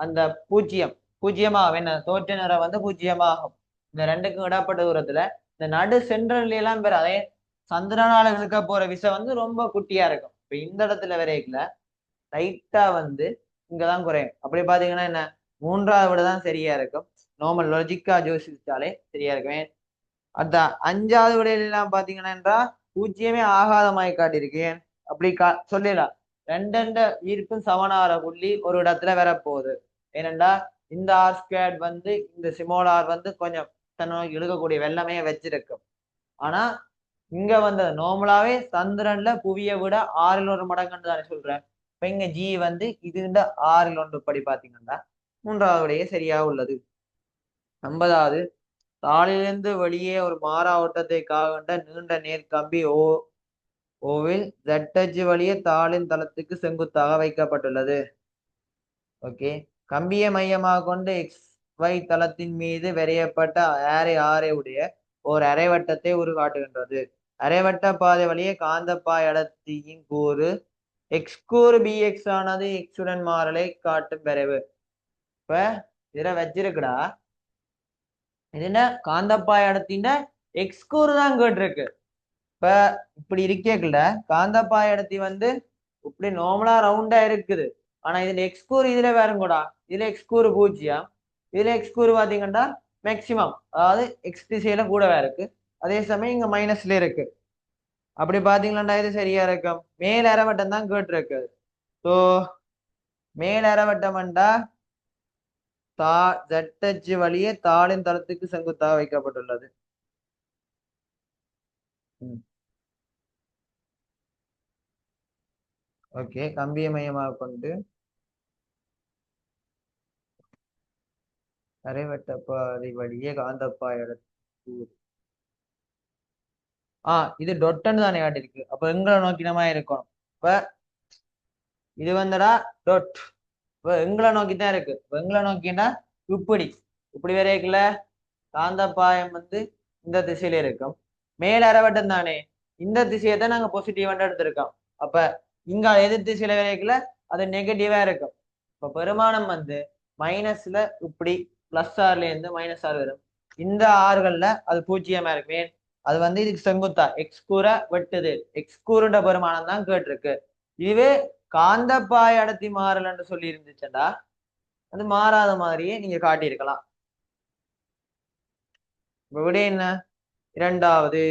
அந்த பூஜ்ஜியமாகும். என்ன தோற்ற நிறம் வந்து பூஜ்ஜியமாகும். இந்த ரெண்டுக்கும் இடப்பட்ட தூரத்துல இந்த நடு சென்ட்ரல்ல எல்லாம் பேர் அதே சந்திரனால இழுக்க போற விசை வந்து ரொம்ப குட்டியா இருக்கும். இப்ப இந்த இடத்துல வரைக்கல லைட்டா வந்து இங்கதான் குறையும். அப்படி பாத்தீங்கன்னா என்ன மூன்றாவது விட தான் சரியா இருக்கும். நார்மல் லாஜிக்கா யோசிச்சாலே சரியா இருக்குமே. அதான் அஞ்சாவது விடையிலாம் பாத்தீங்கன்னா பூஜ்ஜியமே ஆகாதமாய் காட்டியிருக்கேன். அப்படி சொல்லலாம். ரெண்டு ஈர்ப்பும் சமனார புள்ளி ஒரு இடத்துல வர போகுது. ஏனென்றா இந்த ஆர் ஸ்கொயர் வந்து இந்த சிமோல் ஆர் வந்து கொஞ்சம் தன்னோக்கி இழுக்கக்கூடிய வெள்ளமே வச்சிருக்கும். ஆனா இங்க வந்து நார்மலாவே சந்திரன்ல புவியை விட 6 தானே சொல்றேன். இப்ப இங்க ஜி வந்து இது இந்த 6 படி பாத்தீங்கன்னா மூன்றாவது விடையே சரியா உள்ளது. 50வது தாளிலிருந்து வெளியே ஒரு மாறா ஓட்டத்தை காண்ட நீண்ட நேர் கம்பி ஓவில் ஜட்டச்சு வழியே தாளின் தளத்துக்கு செங்குத்தாக வைக்கப்பட்டுள்ளது. ஓகே, கம்பியை மையமாக கொண்டு XY தளத்தின் மீது வரையப்பட்ட ஆரை உடைய ஒரு அரைவட்டத்தை உருகாட்டுகின்றது. அரைவட்ட பாதை வழியே காந்தப்பாய் அடர்த்தியின் கூறு எக்ஸ் கூறு பிஎக்ஸ் ஆனது எக்ஸுடன் மாறலை காட்டும் விரைவு. இப்ப இதுல வச்சிருக்குடா, இதுன்னா காந்தப்பாய் அடர்த்தின்னா எக்ஸ் கூறு தான் கேட்டிருக்கு. இப்ப இப்படி இருக்கேக்குல காந்தப்பாய் அடர்த்தி வந்து இப்படி நார்மலா ரவுண்டா இருக்குது. ஆனா இதுல எக்ஸ் கூறு இதுல வேறுங்கூடா. இதுல எக்ஸ் கூறு 0, இதுல எக்ஸ் கூறு பாத்தீங்கன்னா மேக்சிமம், அதாவது எக்ஸ் திசையில கூடவே இருக்கு. அதே சமயம் இங்க மைனஸ்ல இருக்கு. அப்படி பாத்தீங்களா இது சரியா இருக்கும். மேல் அரைவட்டம் தான் கேட்டிருக்கு. ஸோ மேல் அரைவட்டம்டா ஜட்டச்சு வழியே தாளின் தளத்துக்கு செங்குத்தாக வைக்கப்பட்டுள்ளது. ஓகே, கம்பியை மையமாக கொண்டு அரைவட்டப்பாதை வழியே காந்தப்பாய் இது டொட்டுன்னு தானே காட்டிருக்கு. அப்ப எங்களை நோக்கினமா இருக்கணும். இப்ப இது வந்துடா டொட். இப்ப எங்களை நோக்கிதான் இருக்கு. எங்களை நோக்கினா இப்படி இப்படி வரைக்குல காந்தப்பாயம் வந்து இந்த திசையில இருக்கும். மேல அரைவட்டம் தானே, இந்த திசையை தான் நாங்க பாசிட்டிவ் எடுத்திருக்கோம். அப்ப இங்க எதிர் திசையில வரைக்குல அது நெகட்டிவா இருக்கும். இப்ப பெருமானம் வந்து மைனஸ்ல இப்படி பிளஸ் ஆர்ல இருந்து மைனஸ் ஆர் வரும். இந்த ஆறுகள்ல அது பூஜ்ஜியமா இருக்கு. அது வந்து இதுக்கு செங்குத்தா எக்ஸ் கூற வெட்டுது. எக்ஸ் கூறுன்ற பெருமானம் தான் கேட்டிருக்கு. இதுவே காந்தப்பாய் அடர்த்தி மாறலன்னு சொல்லி இருந்துச்சுடா அது மாறாத மாதிரியே நீங்க காட்டியிருக்கலாம். இப்ப விட என்ன இரண்டாவது